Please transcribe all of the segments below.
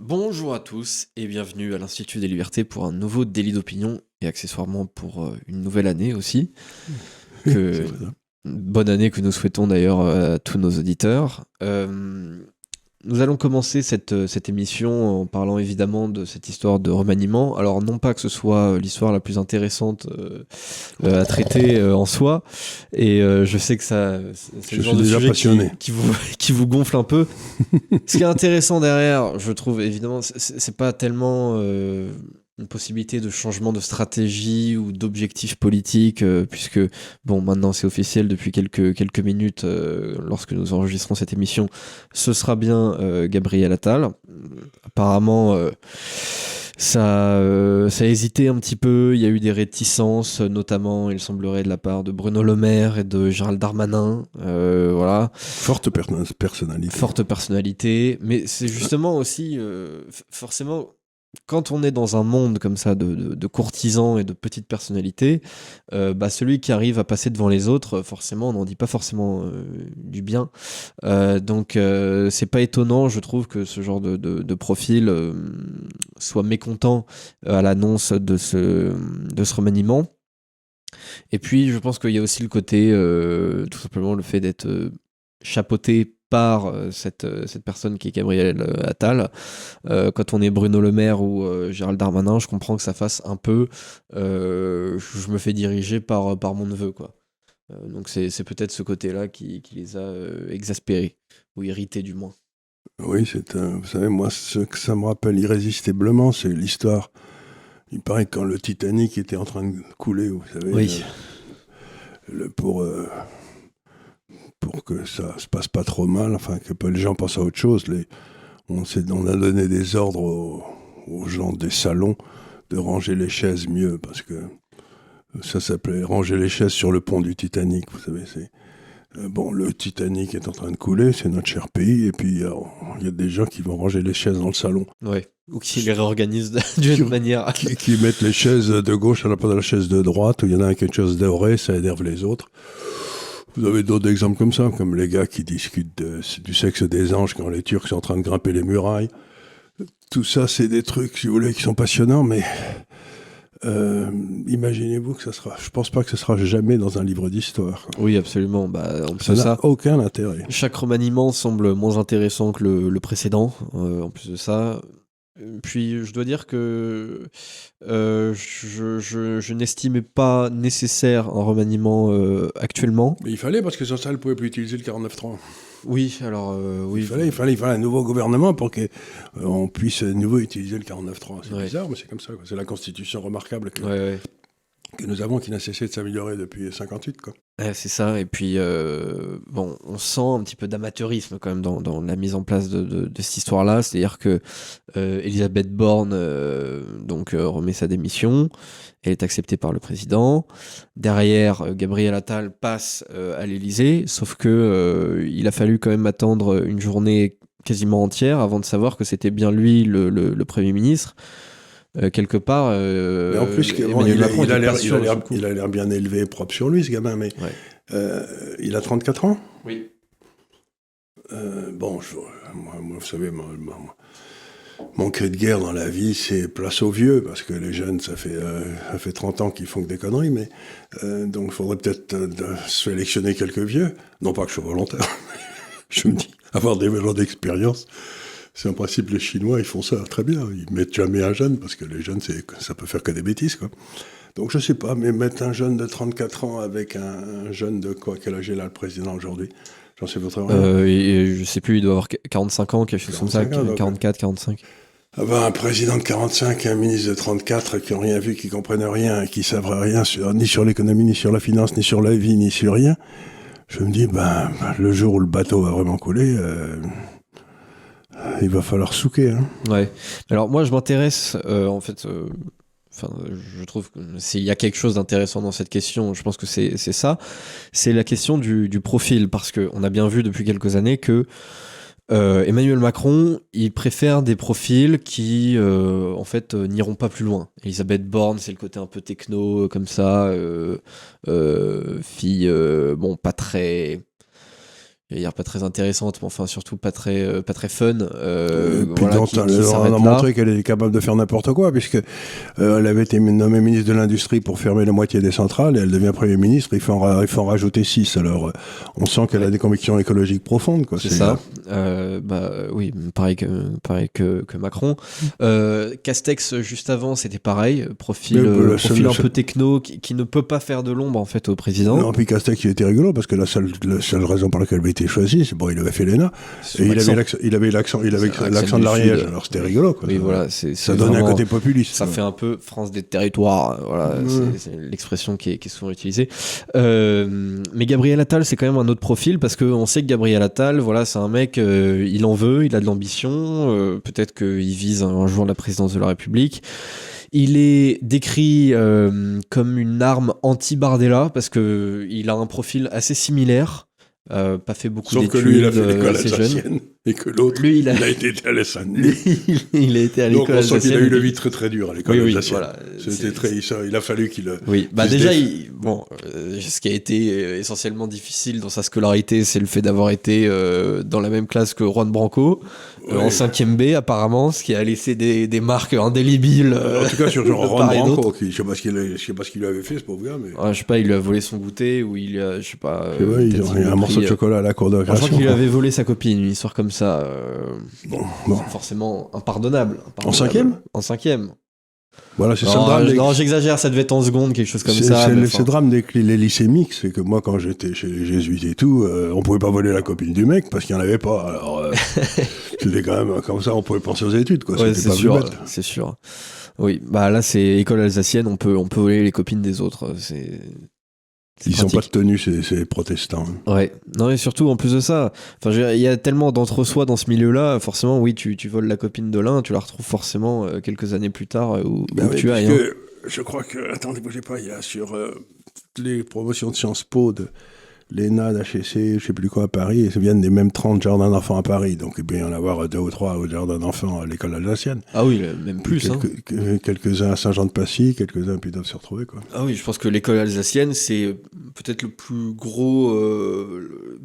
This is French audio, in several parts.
Bonjour à tous et bienvenue à l'Institut des Libertés pour un nouveau délit d'opinion et accessoirement pour une nouvelle année aussi. C'est Que, vrai, ça. bonne année que nous souhaitons d'ailleurs à tous nos auditeurs. Nous allons commencer cette émission en parlant évidemment de cette histoire de remaniement. Alors non pas que ce soit l'histoire la plus intéressante à traiter en soi, et je sais que c'est le Je genre suis de déjà sujet passionné. qui vous gonfle un peu. Ce qui est intéressant derrière, je trouve évidemment, c'est pas tellement une possibilité de changement de stratégie ou d'objectif politique, puisque, bon, maintenant c'est officiel depuis quelques minutes, lorsque nous enregistrons cette émission, ce sera bien Gabriel Attal. Apparemment, ça a hésité un petit peu, il y a eu des réticences, notamment, il semblerait, de la part de Bruno Le Maire et de Gérald Darmanin, voilà. Personnalité. Forte personnalité, mais c'est justement aussi, forcément, quand on est dans un monde comme ça de courtisans et de petites personnalités, celui qui arrive à passer devant les autres, forcément, on n'en dit pas forcément du bien. Donc, c'est pas étonnant, je trouve, que ce genre de profil soit mécontent à l'annonce de ce remaniement. Et puis, je pense qu'il y a aussi le côté, tout simplement, le fait d'être chapeauté par cette personne qui est Gabriel Attal. Quand on est Bruno Le Maire ou Gérald Darmanin, je comprends que ça fasse un peu je me fais diriger par mon neveu, quoi. Donc c'est peut-être ce côté-là qui les a exaspérés, ou irrités du moins. Oui, vous savez, moi, ce que ça me rappelle irrésistiblement, c'est l'histoire. Il paraît que quand le Titanic était en train de couler, vous savez, Oui, pour que ça se passe pas trop mal, enfin, que pas les gens passent à autre chose, on a donné des ordres aux gens des salons de ranger les chaises mieux, parce que ça s'appelait ranger les chaises sur le pont du Titanic, vous savez, bon, le Titanic est en train de couler, c'est notre cher pays, et puis il y a des gens qui vont ranger les chaises dans le salon. ouais. Ou qui les réorganisent d'une manière. Qui mettent les chaises de gauche à la place de la chaise de droite, où il y en a un quelque chose doré, ça énerve les autres. Vous avez d'autres exemples comme ça, comme les gars qui discutent du sexe des anges quand les Turcs sont en train de grimper les murailles. Tout ça, c'est des trucs, si vous voulez, qui sont passionnants, mais imaginez-vous que ça sera. Je pense pas que ce sera jamais dans un livre d'histoire. Oui, absolument. En plus Ça de n'a ça, aucun intérêt. chaque remaniement semble moins intéressant que le précédent. En plus de ça, puis je dois dire que je n'estimais pas nécessaire un remaniement actuellement. Mais il fallait, parce que sans ça, elle ne pouvait plus utiliser le 49.3. Oui, alors oui. Il fallait un nouveau gouvernement pour qu'on puisse de nouveau utiliser le 49.3. C'est Ouais. bizarre, mais c'est comme ça, quoi. C'est la constitution remarquable Ouais. que nous avons, qui n'a cessé de s'améliorer depuis 58, quoi. Ouais, c'est ça. Et puis, bon, on sent un petit peu d'amateurisme quand même dans la mise en place de cette histoire-là. C'est-à-dire que Elisabeth Borne remet sa démission. Elle est acceptée par le président. Derrière, Gabriel Attal passe à l'Élysée. Sauf que il a fallu quand même attendre une journée quasiment entière avant de savoir que c'était bien lui le Premier ministre. Quelque part, Mais en plus, Emmanuel Macron était pas sûr de son coup. il a l'air bien élevé et propre sur lui, ce gamin, mais Ouais. il a 34 ans. Oui. Bon, moi, vous savez, mon cri de guerre dans la vie, c'est place aux vieux, parce que les jeunes, ça fait 30 ans qu'ils font que des conneries, mais donc il faudrait peut-être sélectionner quelques vieux. Non pas que je sois volontaire, je me dis, avoir des gens d'expérience, c'est en principe les Chinois, ils font ça très bien. Ils mettent jamais un jeune, parce que les jeunes, ça peut faire que des bêtises, quoi. Donc je sais pas, mais mettre un jeune de 34 ans avec un jeune de quoi, quel âge est là le président aujourd'hui? J'en sais votre rien. Et je sais plus, il doit avoir 45 ans, quelque chose comme ça, 45 ans, donc, 44, 45. avoir un président de 45 et un ministre de 34 qui n'ont rien vu, qui comprennent rien, qui savent rien ni sur l'économie, ni sur la finance, ni sur la vie, ni sur rien, je me dis, le jour où le bateau va vraiment couler, il va falloir souquer. Hein. Ouais. Alors moi, je m'intéresse, je trouve que s'il y a quelque chose d'intéressant dans cette question, je pense que c'est ça. C'est la question du profil, parce qu'on a bien vu depuis quelques années que Emmanuel Macron, il préfère des profils qui, n'iront pas plus loin. Elisabeth Borne, c'est le côté un peu techno, comme ça, fille, pas très... dire pas très intéressante, mais enfin surtout pas très fun. Puis on a montré qu'elle est capable de faire n'importe quoi, puisque elle avait été nommée ministre de l'Industrie pour fermer la moitié des centrales, et elle devient Premier ministre, il faut en rajouter 6. Alors on sent qu'elle a des convictions écologiques profondes, quoi. C'est ça. Oui, pareil que Macron. Castex, juste avant, c'était pareil, profil un peu techno, qui ne peut pas faire de l'ombre en fait au président. Non, puis Castex, il était rigolo, parce que la seule raison pour laquelle il avait été choisi, c'est il avait fait l'ENA, et il avait l'accent de l'Ariège, alors c'était rigolo, quoi. Oui, voilà, ça donnait un côté populiste. Ça fait un peu France des territoires, voilà, c'est l'expression qui est souvent utilisée. Mais Gabriel Attal, c'est quand même un autre profil, parce qu'on sait que Gabriel Attal, voilà, c'est un mec, il en veut, il a de l'ambition, peut-être qu'il vise un jour la présidence de la République. Il est décrit comme une arme anti-Bardella, parce qu'il a un profil assez similaire. Pas fait beaucoup d'études. Sauf que lui, il a fait l'école alsacienne, et que l'autre, lui, il a été à l'Alsacienne. Il a été à l'école alsacienne. Donc on sent qu'il a eu le vie très très dur à l'école alsacienne. Voilà, il a fallu qu'il... Oui, déjà, ce qui a été essentiellement difficile dans sa scolarité, c'est le fait d'avoir été dans la même classe que Juan Branco, en 5e B apparemment, ce qui a laissé des marques indélébiles. En tout cas, sur Juan Branco, je sais pas ce qu'il lui avait fait, ce pauvre gars. Mais... je sais pas, il lui a volé son goûter, ou il a, je sais pas... il y a un morceau de chocolat à la cour de récréation. Je crois qu'il lui avait volé sa copine, une histoire comme ça. Forcément impardonnable. En 5e ? En 5e. Voilà, c'est ça le drame. Non, j'exagère, ça devait être en seconde, quelque chose comme ça. C'est le drame des lycées mixtes, c'est que moi, quand j'étais chez les jésuites et tout, on pouvait pas voler la copine du mec parce qu'il y en avait pas. Alors, c'était quand même comme ça, on pouvait penser aux études, quoi. Ouais, c'était pas sûr, bête. C'est sûr. Oui, là, c'est école alsacienne, on peut voler les copines des autres. Ils sont pas tenus, ces protestants. Ouais. Non, et surtout, en plus de ça, il y a tellement d'entre-soi dans ce milieu-là, forcément, oui, tu voles la copine de l'un, tu la retrouves forcément quelques années plus tard où tu ailles. Je crois que, attendez, bougez pas, il y a sur les promotions de Sciences Po, de l'ENA, d'HEC, je sais plus quoi à Paris, et ça viennent des mêmes 30 jardins d'enfants à Paris, donc il peut y en avoir 2 ou 3 au jardin d'enfants à l'école alsacienne. Ah oui, même plus. Quelques-uns à Saint-Jean-de-Passy, quelques-uns puis doivent se retrouver, quoi. Ah oui, je pense que l'école alsacienne, c'est peut-être le plus gros,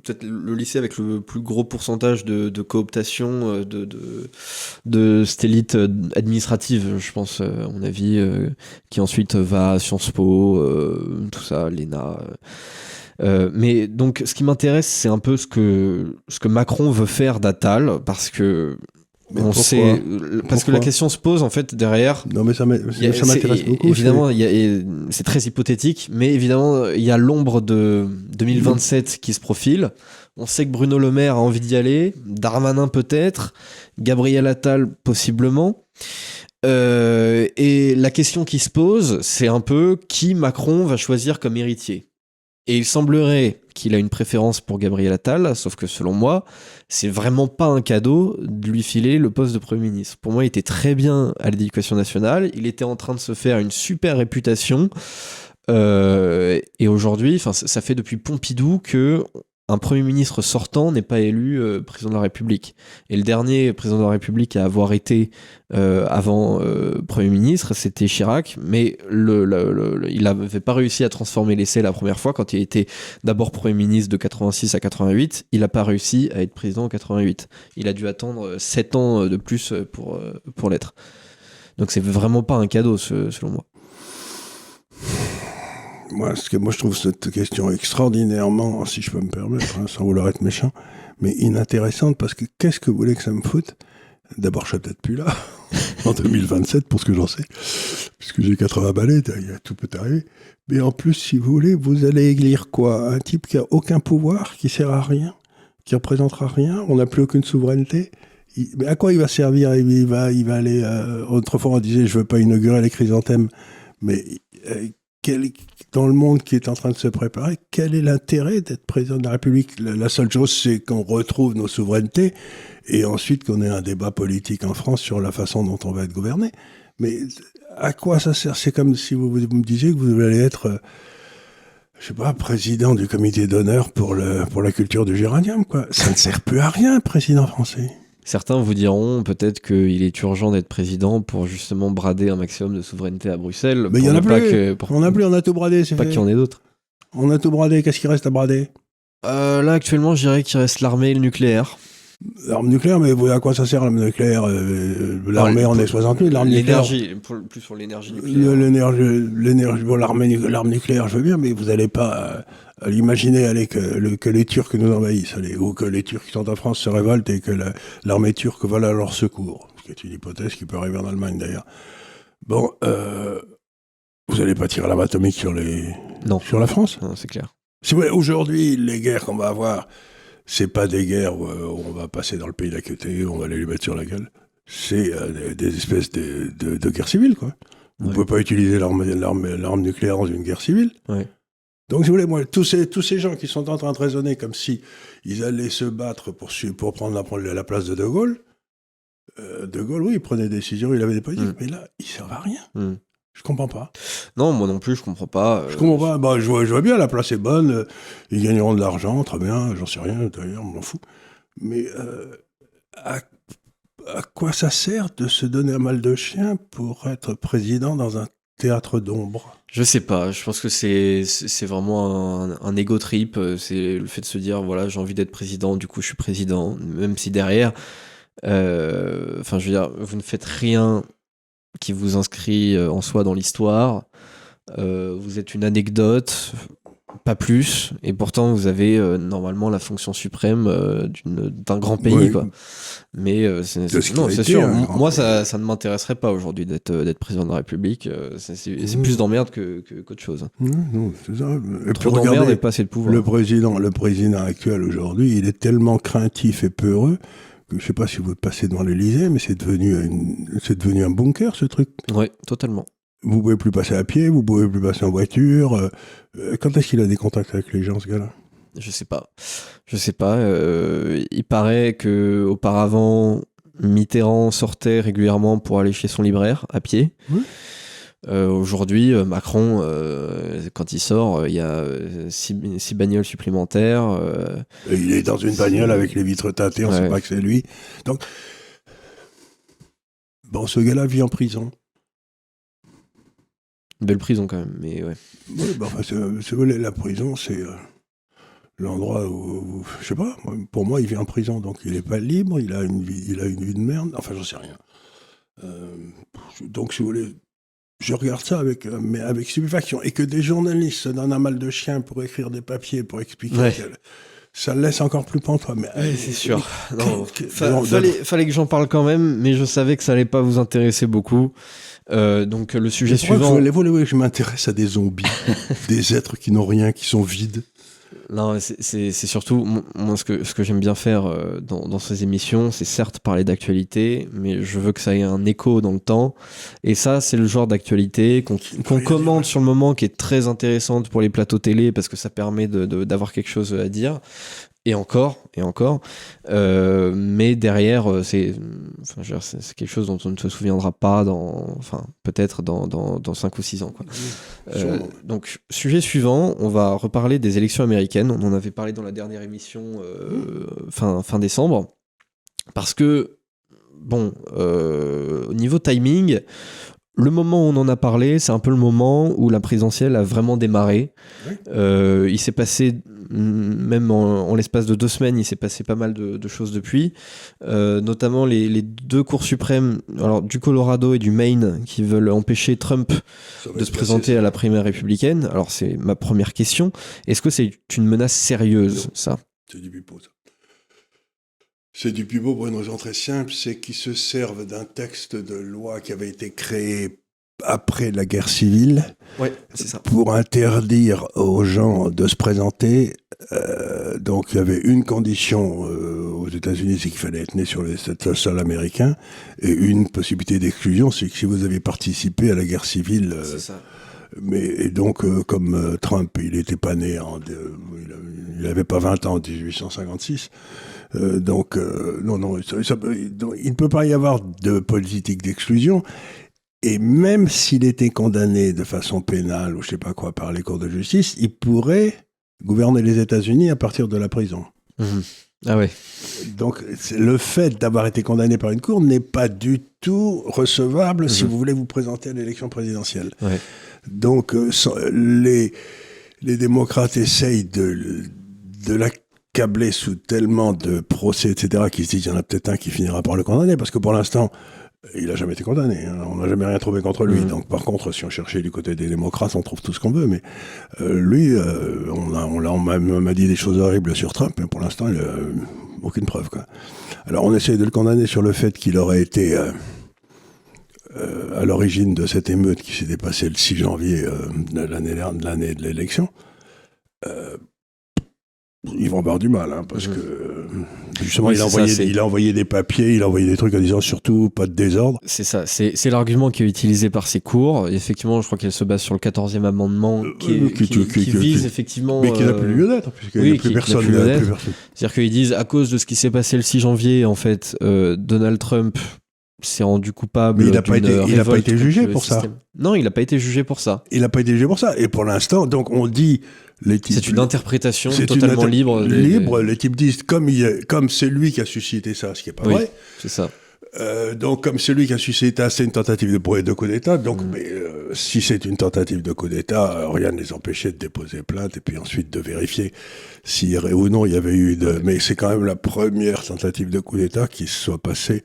peut-être le lycée avec le plus gros pourcentage de cooptation de cette élite administrative, je pense, à mon avis, qui ensuite va à Sciences Po, tout ça, l'ENA... mais donc, ce qui m'intéresse, c'est un peu ce que Macron veut faire d'Attal, parce que que la question se pose en fait derrière. Non, mais ça m'intéresse beaucoup. Évidemment, c'est très hypothétique, mais évidemment, il y a l'ombre de 2027 qui se profile. On sait que Bruno Le Maire a envie d'y aller, Darmanin peut-être, Gabriel Attal possiblement. Et la question qui se pose, c'est un peu qui Macron va choisir comme héritier. Et il semblerait qu'il a une préférence pour Gabriel Attal, sauf que selon moi, c'est vraiment pas un cadeau de lui filer le poste de Premier ministre. Pour moi, il était très bien à l'Éducation nationale, il était en train de se faire une super réputation, et aujourd'hui, ça fait depuis Pompidou que un Premier ministre sortant n'est pas élu président de la République. Et le dernier président de la République à avoir été avant Premier ministre, c'était Chirac, mais il n'avait pas réussi à transformer l'essai la première fois, quand il était d'abord Premier ministre de 86 à 88, il n'a pas réussi à être président en 88. Il a dû attendre 7 ans de plus pour l'être. Donc c'est vraiment pas un cadeau, selon moi. Moi, je trouve cette question extraordinairement, si je peux me permettre, sans vouloir être méchant, mais inintéressante, parce que qu'est-ce que vous voulez que ça me foute ? D'abord, je serai peut-être plus là, en 2027, pour ce que j'en sais, puisque j'ai 80 balais, tout peut arriver. Mais en plus, si vous voulez, vous allez élire quoi ? Un type qui a aucun pouvoir, qui sert à rien, qui représentera rien, on n'a plus aucune souveraineté. Mais à quoi il va servir ? Il va aller... autrefois, on disait, je veux pas inaugurer les chrysanthèmes, mais... dans le monde qui est en train de se préparer, quel est l'intérêt d'être président de la République ? La seule chose, c'est qu'on retrouve nos souverainetés et ensuite qu'on ait un débat politique en France sur la façon dont on va être gouverné. Mais à quoi ça sert ? C'est comme si vous me disiez que vous allez être, je sais pas, président du comité d'honneur pour la culture du géranium, quoi. Ça ne sert plus à rien, président français. Certains vous diront peut-être qu'il est urgent d'être président pour justement brader un maximum de souveraineté à Bruxelles. Mais il n'y en a plus. On n'a plus, on a tout bradé. Pas qu'il y en ait d'autres. On a tout bradé, qu'est-ce qui reste à brader ? Là, actuellement, je dirais qu'il reste l'armée et le nucléaire. L'arme nucléaire, mais à quoi ça sert l'arme nucléaire? L'armée en est 60 000, l'arme nucléaire. Plus sur l'énergie nucléaire. L'énergie, bon, l'arme nucléaire, je veux bien, mais vous n'allez pas l'imaginer que les Turcs nous envahissent, ou que les Turcs qui sont en France se révoltent et que l'armée turque vole à leur secours. Ce qui est une hypothèse qui peut arriver en Allemagne d'ailleurs. Bon, vous n'allez pas tirer l'arme atomique sur la France? Non, c'est clair. Si vous voulez, aujourd'hui, les guerres qu'on va avoir, c'est pas des guerres où on va passer dans le pays d'à côté, où on va aller les mettre sur la gueule. C'est des espèces de guerres civiles, quoi. Vous ne pouvez pas utiliser l'arme nucléaire dans une guerre civile. Ouais. Donc, si vous voulez, moi, tous ces gens qui sont en train de raisonner comme si ils allaient se battre pour prendre la place de Gaulle, De Gaulle, oui, il prenait des décisions, il avait des politiques, mais là, ils servent à rien. Je comprends pas. Non, moi non plus, je comprends pas. Je comprends pas. Bah, je vois bien, la place est bonne, ils gagneront de l'argent, très bien, j'en sais rien, d'ailleurs, on m'en fout. Mais à quoi ça sert de se donner un mal de chien pour être président dans un théâtre d'ombre? Je sais pas, je pense que c'est vraiment un ego trip, c'est le fait de se dire, voilà, j'ai envie d'être président, du coup je suis président, même si derrière, enfin je veux dire, vous ne faites rien qui vous inscrit en soi dans l'histoire, vous êtes une anecdote, pas plus, et pourtant vous avez normalement la fonction suprême d'un grand pays, oui. Quoi. Mais c'est sûr, moi ça ne m'intéresserait pas aujourd'hui d'être président de la République, c'est plus d'emmerde qu'autre chose. Non, c'est ça. Et trop d'emmerde et pas assez de pouvoir. Le président actuel aujourd'hui, il est tellement craintif et peureux que je sais pas si vous passez devant l'Élysée, mais c'est devenu un bunker, ce truc. Oui, totalement. Vous pouvez plus passer à pied, vous pouvez plus passer en voiture. Quand est-ce qu'il a des contacts avec les gens, ce gars-là ? Je sais pas. Il paraît que auparavant, Mitterrand sortait régulièrement pour aller chez son libraire à pied. Oui. Aujourd'hui, Macron, quand il sort, il y a 6 bagnoles supplémentaires. Il est dans une bagnole avec les vitres teintées, on ne sait pas que c'est lui. Donc, bon, ce gars-là vit en prison. Belle prison quand même, mais ouais. Oui, bah, enfin, la prison, c'est l'endroit où, je sais pas, pour moi, il vit en prison, donc il n'est pas libre, il a une vie de merde, enfin, j'en sais rien. Donc, si vous voulez, je regarde ça avec stupéfaction. Et que des journalistes se donnent un mal de chien pour écrire des papiers, pour expliquer ça le laisse encore plus pantois. Mais c'est sûr. Fallait que j'en parle quand même, mais je savais que ça allait pas vous intéresser beaucoup. Donc le sujet suivant. Je m'intéresse à des zombies, des êtres qui n'ont rien, qui sont vides. Non, c'est surtout moi ce que j'aime bien faire dans ces émissions, c'est certes parler d'actualité, mais je veux que ça ait un écho dans le temps. Et ça, c'est le genre d'actualité qu'on commente sur le moment, qui est très intéressante pour les plateaux télé parce que ça permet d'avoir quelque chose à dire. Et encore. Mais derrière, c'est quelque chose dont on ne se souviendra pas peut-être dans 5 ou 6 ans, quoi. Donc, sujet suivant, on va reparler des élections américaines. On en avait parlé dans la dernière émission fin décembre. Parce que, au niveau timing, le moment où on en a parlé, c'est un peu le moment où la présidentielle a vraiment démarré. Oui. Il s'est passé, même en l'espace de 2 semaines, il s'est passé pas mal de choses depuis. Notamment les 2 cours suprêmes, alors, du Colorado et du Maine, qui veulent empêcher Trump de se présenter à la primaire républicaine. Alors c'est ma première question. Est-ce que c'est une menace sérieuse, ça ? C'est du pipeau, ça. C'est du pipeau pour une raison très simple, c'est qu'ils se servent d'un texte de loi qui avait été créé après la guerre civile c'est ça. Pour interdire aux gens de se présenter. Donc il y avait une condition aux États-Unis, c'est qu'il fallait être né sur le sol américain, et une possibilité d'exclusion, c'est que si vous avez participé à la guerre civile... c'est ça. Et donc, comme Trump, il n'était pas né, il n'avait pas 20 ans en 1856, donc non, il ne peut pas y avoir de politique d'exclusion. Et même s'il était condamné de façon pénale ou je ne sais pas quoi par les cours de justice, il pourrait gouverner les États-Unis à partir de la prison. Mmh. Ah ouais. Donc le fait d'avoir été condamné par une cour n'est pas du tout recevable si vous voulez vous présenter à l'élection présidentielle. Donc les démocrates essayent de l'accabler sous tellement de procès, etc., qu'il se dit qu'il y en a peut-être un qui finira par le condamner, parce que pour l'instant, il n'a jamais été condamné. Hein. On n'a jamais rien trouvé contre lui. Donc, par contre, si on cherchait du côté des démocrates, on trouve tout ce qu'on veut. Mais lui, on m'a dit des choses horribles sur Trump, mais pour l'instant, il n'a aucune preuve. Quoi. Alors, on essaye de le condamner sur le fait qu'il aurait été à l'origine de cette émeute qui s'est dépassée le 6 janvier de l'année de l'élection. Ils vont avoir du mal, hein, parce que justement, Oui, il a envoyé des papiers, il a envoyé des trucs en disant surtout pas de désordre. C'est ça, c'est l'argument qui est utilisé par ces cours. Effectivement, je crois qu'elle se base sur le 14e amendement qui vise effectivement... Mais qui n'a plus lieu d'être, puisqu'il n'y a plus personne. C'est-à-dire qu'ils disent, à cause de ce qui s'est passé le 6 janvier, en fait, Donald Trump s'est rendu coupable. Mais il n'a pas été jugé pour ça. Non, il n'a pas été jugé pour ça. Il n'a pas été jugé pour ça. Et pour l'instant, donc on dit... C'est une interprétation totalement libre. Les types disent, comme c'est lui qui a suscité ça, ce qui n'est pas vrai. C'est ça. Donc, comme c'est lui qui a suscité ça, c'est une tentative de coup d'État. Donc, mais si c'est une tentative de coup d'État, rien ne les empêchait de déposer plainte et puis ensuite de vérifier s'il y aurait ou non il y avait eu de... Mais c'est quand même la première tentative de coup d'État qui se soit passée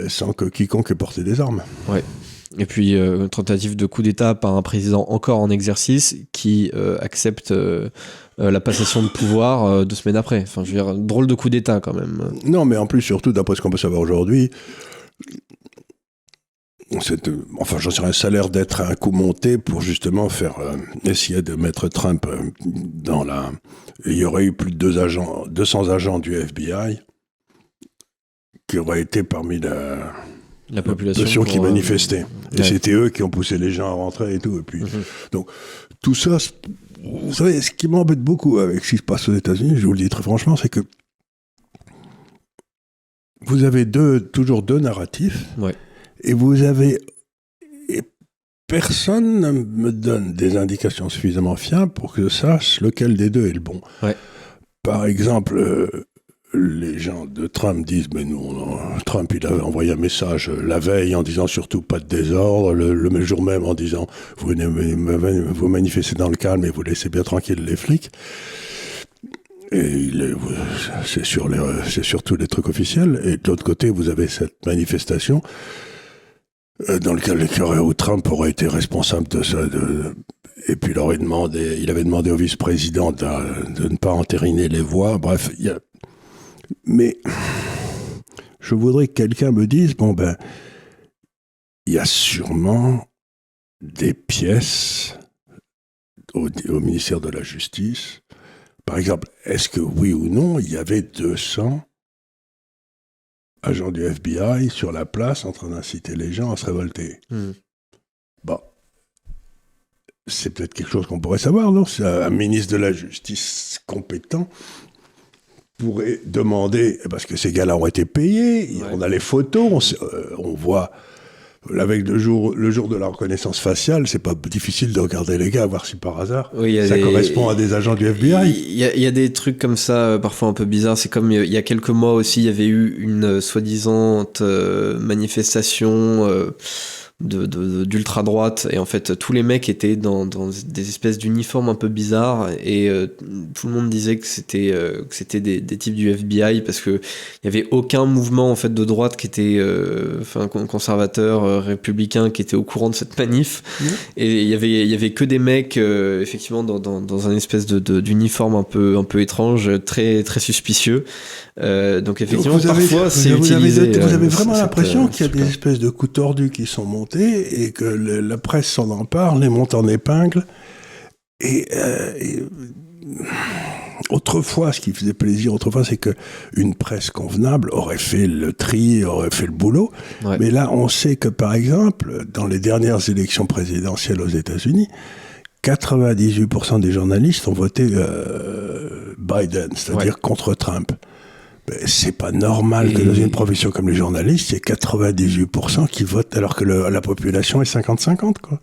sans que quiconque ait porté des armes. Ouais. Et puis, une tentative de coup d'État par un président encore en exercice qui accepte la passation de pouvoir 2 semaines après. Enfin, je veux dire, drôle de coup d'État quand même. Non, mais en plus, surtout, d'après ce qu'on peut savoir aujourd'hui, j'en sais rien, ça a l'air d'être un coup monté pour justement essayer de mettre Trump dans la... Il y aurait eu plus de 200 agents du FBI qui auraient été parmi la population qui manifestait. Et c'était eux qui ont poussé les gens à rentrer et tout. Et puis, donc, tout ça, vous savez, ce qui m'embête beaucoup avec ce qui se passe aux États-Unis, je vous le dis très franchement, c'est que vous avez toujours deux narratifs. Ouais. Et personne ne me donne des indications suffisamment fiables pour que je sache lequel des deux est le bon. Ouais. Par exemple, les gens de Trump disent, mais Trump, il avait envoyé un message la veille en disant surtout pas de désordre, le jour même en disant vous manifestez dans le calme et vous laissez bien tranquille les flics. Et c'est sur tous les trucs officiels. Et de l'autre côté, vous avez cette manifestation dans lequel où Trump aurait été responsable de ça. Et puis il avait demandé au vice-président de ne pas entériner les voix. Bref, mais je voudrais que quelqu'un me dise, il y a sûrement des pièces au ministère de la Justice. Par exemple, est-ce que oui ou non, il y avait 200 agents du FBI sur la place en train d'inciter les gens à se révolter? Bon, c'est peut-être quelque chose qu'on pourrait savoir, non? C'est un ministre de la Justice compétent pourrait demander, parce que ces gars-là ont été payés, on a les photos, on voit, avec le jour de la reconnaissance faciale, c'est pas difficile de regarder les gars, voir si par hasard ça correspond à des agents du FBI. Il y a des trucs comme ça, parfois un peu bizarres. C'est comme il y a quelques mois aussi, il y avait eu une soi-disant manifestation d'ultra-droite, et en fait tous les mecs étaient dans des espèces d'uniformes un peu bizarres, et tout le monde disait que c'était des types du FBI, parce que il y avait aucun mouvement en fait de droite qui était conservateur, républicain, qui était au courant de cette manif. Et il y avait que des mecs effectivement dans un espèce d'uniforme un peu étrange, très très suspicieux. Donc effectivement, parfois c'est utilisé. Vous avez vraiment l'impression qu'il y a des espèces de coups tordus qui sont montés et que la presse s'en empare, les monte en épingle. Et autrefois, ce qui faisait plaisir c'est qu'une presse convenable aurait fait le tri, aurait fait le boulot. Ouais. Mais là, on sait que, par exemple, dans les dernières élections présidentielles aux États-Unis, 98% des journalistes ont voté Biden, c'est-à-dire contre Trump. C'est pas normal que dans une profession comme les journalistes, il y ait 98% qui votent alors que la population est 50-50, quoi.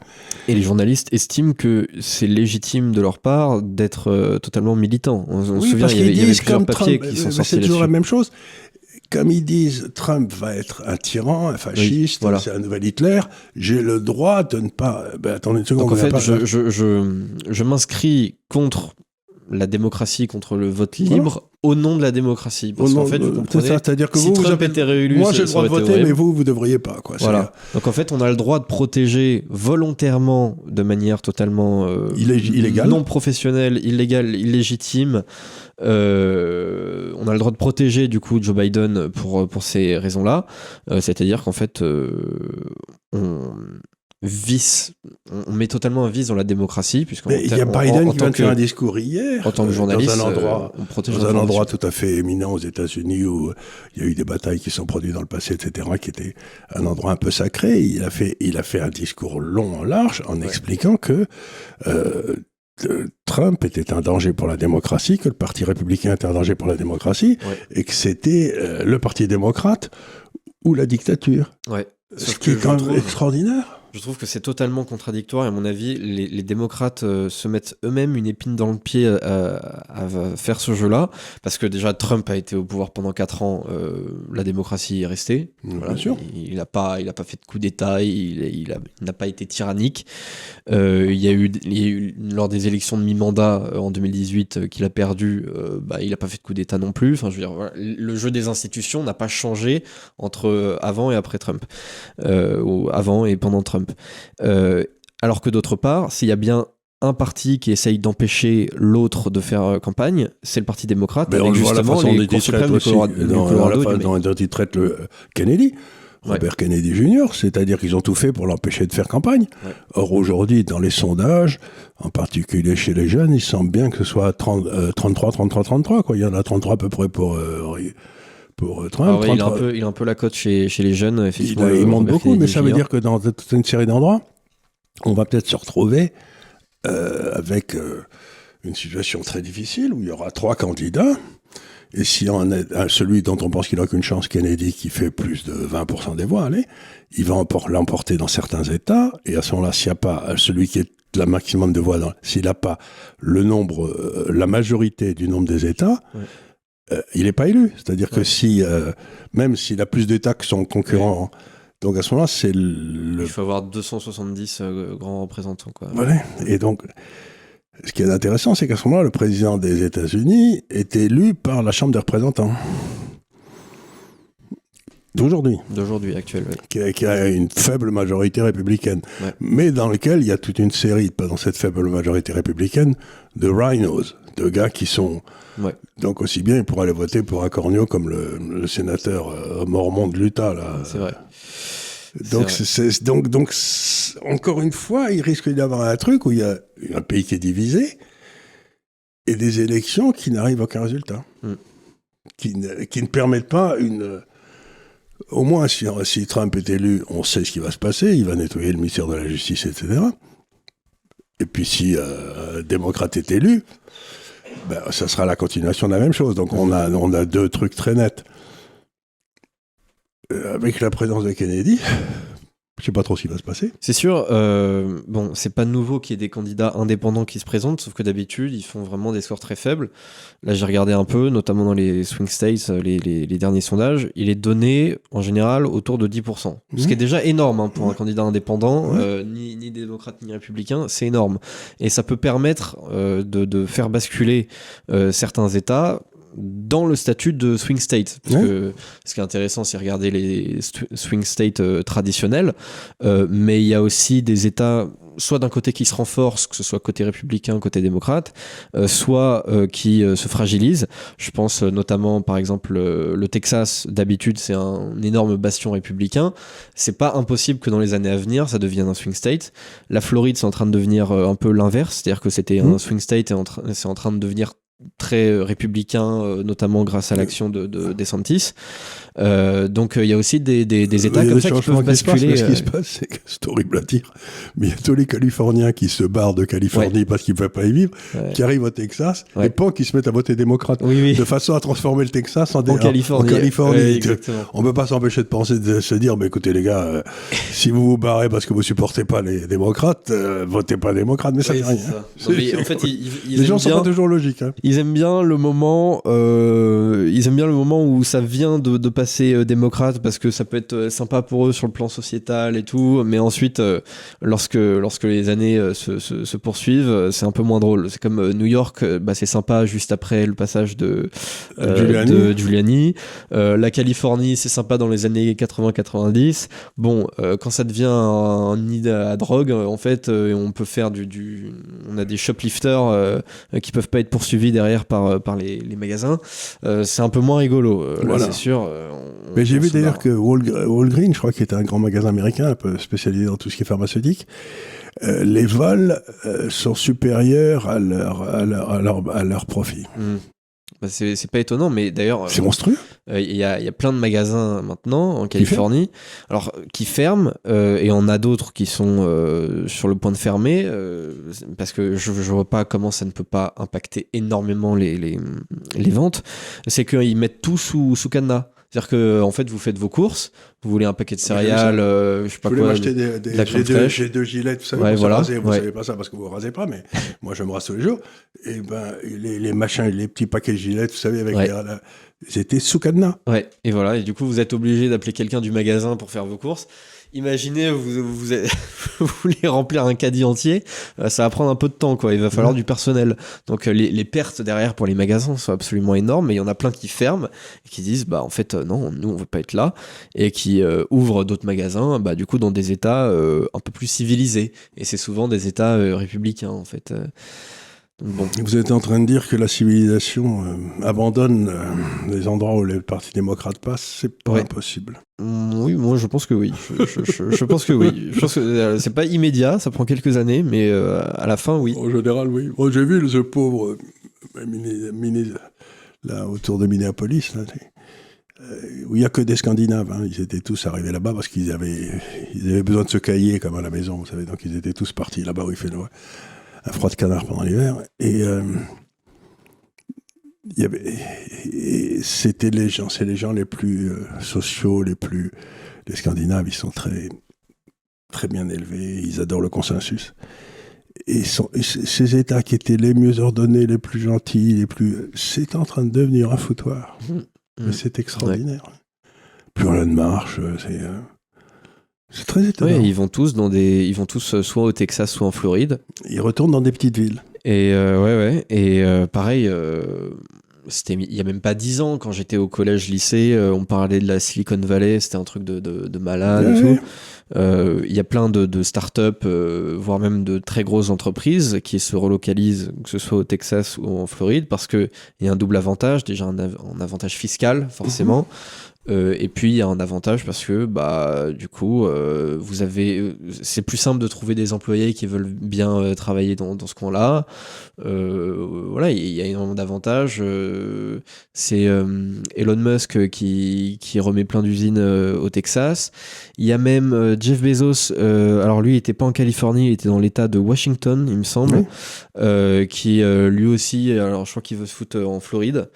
Et les journalistes estiment que c'est légitime de leur part d'être totalement militants. On se souvient, il y avait plusieurs papiers qui sont sortis c'est toujours la même chose. Comme ils disent, Trump va être un tyran, un fasciste, c'est un nouvel Hitler, j'ai le droit de ne pas... attendez une seconde. Donc en fait, je m'inscris contre la démocratie contre le vote libre au nom de la démocratie. Parce qu'en fait, vous comprenez, c'est-à-dire que si Trump était réélu, moi j'ai le ça droit de aurait été voter, horrible. mais vous devriez pas. Quoi. Voilà. Donc en fait, on a le droit de protéger volontairement, de manière totalement illégale, non professionnelle, illégale, illégitime. On a le droit de protéger du coup Joe Biden pour ces raisons-là. C'est-à-dire qu'en fait, on met totalement un vice dans la démocratie. Il y a Biden qui vient de faire un discours hier en tant que journaliste, dans un endroit tout à fait éminent aux États-Unis où il y a eu des batailles qui sont produites dans le passé, etc., qui était un endroit un peu sacré. Il a fait un discours long en large en expliquant que Trump était un danger pour la démocratie, que le Parti républicain était un danger pour la démocratie, et que c'était le Parti démocrate ou la dictature. Ouais. Ce qui est quand même extraordinaire. Je trouve que c'est totalement contradictoire et à mon avis, les démocrates se mettent eux-mêmes une épine dans le pied à faire ce jeu-là, parce que déjà Trump a été au pouvoir pendant 4 ans, la démocratie est restée. Voilà, bien sûr. Il n'a pas fait de coup d'État, il n'a pas été tyrannique. Il y a eu lors des élections de mi-mandat en 2018 qu'il a perdu, il n'a pas fait de coup d'État non plus. Enfin, je veux dire, voilà, le jeu des institutions n'a pas changé entre avant et après Trump, ou avant et pendant Trump. Alors que d'autre part, s'il y a bien un parti qui essaye d'empêcher l'autre de faire campagne, c'est le Parti démocrate, mais avec justement les cours suprêmes du Colorado. Dont il traite le Kennedy, Robert Kennedy Jr., c'est-à-dire qu'ils ont tout fait pour l'empêcher de faire campagne. Ouais. Or, aujourd'hui, dans les sondages, en particulier chez les jeunes, il semble bien que ce soit 33, quoi. Il y en a 33 à peu près pour Trump. Ouais, il a un peu la cote chez les jeunes, effectivement. Il monte beaucoup, mais ça veut dire que dans toute une série d'endroits, on va peut-être se retrouver avec une situation très difficile où il y aura 3 candidats. Et si on est celui dont on pense qu'il n'a aucune chance, Kennedy, qui fait plus de 20% des voix, il va l'emporter dans certains États. Et à ce moment-là, s'il n'y a pas celui qui est le maximum de voix, s'il n'a pas le nombre, la majorité du nombre des États, il n'est pas élu. C'est-à-dire que même s'il a plus d'États que son concurrent, donc à ce moment-là, c'est il faut avoir 270 grands représentants, quoi. Voilà. Et donc, ce qui est intéressant, c'est qu'à ce moment-là, le président des États-Unis est élu par la Chambre des représentants. D'aujourd'hui, actuel, qui a une faible majorité républicaine, mais dans lequel il y a toute une série, pas dans cette faible majorité républicaine, de rhinos, de gars qui sont... Donc aussi bien, il pourra aller voter pour un corneau comme le sénateur mormon de l'Utah, là. C'est vrai. Donc, encore une fois, il risque d'y avoir un truc où il y a un pays qui est divisé et des élections qui n'arrivent à aucun résultat. Qui ne permettent pas une... Au moins, si Trump est élu, on sait ce qui va se passer. Il va nettoyer le ministère de la Justice, etc. Et puis si un démocrate est élu, ça sera la continuation de la même chose. Donc on a 2 trucs très nets. Avec la présence de Kennedy, je sais pas trop ce qui va se passer. C'est sûr, c'est pas nouveau qu'il y ait des candidats indépendants qui se présentent, sauf que d'habitude, ils font vraiment des scores très faibles. Là, j'ai regardé un peu, notamment dans les swing states, les derniers sondages, il est donné, en général, autour de 10%. Ce qui est déjà énorme pour un candidat indépendant, ni démocrate ni républicain, c'est énorme. Et ça peut permettre de faire basculer certains États dans le statut de swing state. Parce que ce qui est intéressant, c'est regarder les swing states traditionnels, mais il y a aussi des États, soit d'un côté qui se renforcent, que ce soit côté républicain, côté démocrate, soit qui se fragilisent. Je pense notamment, par exemple, le Texas, d'habitude, c'est un énorme bastion républicain. C'est pas impossible que dans les années à venir, ça devienne un swing state. La Floride, c'est en train de devenir un peu l'inverse, c'est-à-dire que c'était un swing state et c'est en train de devenir très républicain, notamment grâce à l'action de DeSantis. Donc il y a aussi des États comme ça qui peuvent basculer. Ce qui se passe, c'est que c'est horrible à dire, mais il y a tous les Californiens qui se barrent de Californie parce qu'ils ne peuvent pas y vivre, qui arrivent au Texas, et pas qui se mettent à voter démocrate, de façon à transformer le Texas en Californie. On ne peut pas s'empêcher de penser, de se dire, écoutez les gars, si vous vous barrez parce que vous ne supportez pas les démocrates, votez pas démocrate, mais ça fait rien. En fait, les gens ne sont pas toujours logiques. Ils ils aiment bien le moment où ça vient de passer démocrate, parce que ça peut être sympa pour eux sur le plan sociétal et tout, mais ensuite lorsque les années se poursuivent, c'est un peu moins drôle. C'est comme New York, c'est sympa juste après le passage de Giuliani. La Californie, c'est sympa dans les années 80-90. Bon, quand ça devient un nid à drogue, en fait, on peut faire on a des shoplifters qui peuvent pas être poursuivis derrière par les magasins. C'est un peu moins rigolo, voilà. Là, c'est sûr. Mais j'ai vu d'ailleurs que Walgreens, je crois, qui était un grand magasin américain un peu spécialisé dans tout ce qui est pharmaceutique, les vols sont supérieurs à leur profit. C'est pas étonnant, mais d'ailleurs c'est monstrueux. Il y a plein de magasins maintenant en Californie qui ferment, et on a d'autres qui sont sur le point de fermer, parce que je vois pas comment ça ne peut pas impacter énormément les ventes. C'est qu'ils mettent tout sous cadenas. C'est-à-dire que en fait, vous faites vos courses, vous voulez un paquet de céréales, je sais pas quoi. Vous voulez m'acheter j'ai deux gilets, vous savez, pour voilà. raser. Vous savez pas ça parce que vous rasez pas, mais moi je me rase tous les jours. Et les machins, les petits paquets de gilets, vous savez, avec ils étaient sous cadenas. Ouais. Et voilà. Et du coup, vous êtes obligé d'appeler quelqu'un du magasin pour faire vos courses. Imaginez, vous voulez remplir un caddie entier, ça va prendre un peu de temps, quoi. Il va falloir du personnel. Donc les pertes derrière pour les magasins sont absolument énormes, mais il y en a plein qui ferment et qui disent en fait non, nous on veut pas être là, et qui ouvrent d'autres magasins, du coup dans des États un peu plus civilisés, et c'est souvent des États républicains en fait. Bon. Vous êtes en train de dire que la civilisation abandonne les endroits où les partis démocrates passent, c'est pas impossible. Oui, moi je pense que oui. Je pense que oui. Je pense que c'est pas immédiat, ça prend quelques années, mais à la fin, oui. En général, oui. Bon, j'ai vu ce pauvre là autour de Minneapolis, là, où il n'y a que des Scandinaves. Hein. Ils étaient tous arrivés là-bas parce qu'ils avaient besoin de se cailler comme à la maison, vous savez. Donc ils étaient tous partis là-bas où il fait un froid de canard pendant l'hiver. Et c'est les gens les plus sociaux, les Scandinaves, ils sont très, très bien élevés, ils adorent le consensus. Et ces États qui étaient les mieux ordonnés, les plus gentils, c'est en train de devenir un foutoir. Mais c'est extraordinaire. Plus rien ne marche, c'est très étonnant. Ils vont tous soit au Texas, soit en Floride. Ils retournent dans des petites villes. Et Et pareil, il y a même pas 10 ans, quand j'étais au collège-lycée, on parlait de la Silicon Valley, c'était un truc de malade et tout. Il y a plein de startups, voire même de très grosses entreprises qui se relocalisent, que ce soit au Texas ou en Floride, parce qu'il y a un double avantage. Déjà un avantage fiscal, forcément. Et puis il y a un avantage parce que du coup c'est plus simple de trouver des employés qui veulent bien travailler dans ce coin-là. Voilà, il y a énormément d'avantages. C'est Elon Musk qui remet plein d'usines au Texas. Il y a même Jeff Bezos, alors lui il était pas en Californie, il était dans l'état de Washington, il me semble, qui lui aussi, alors je crois qu'il veut se foutre en Floride.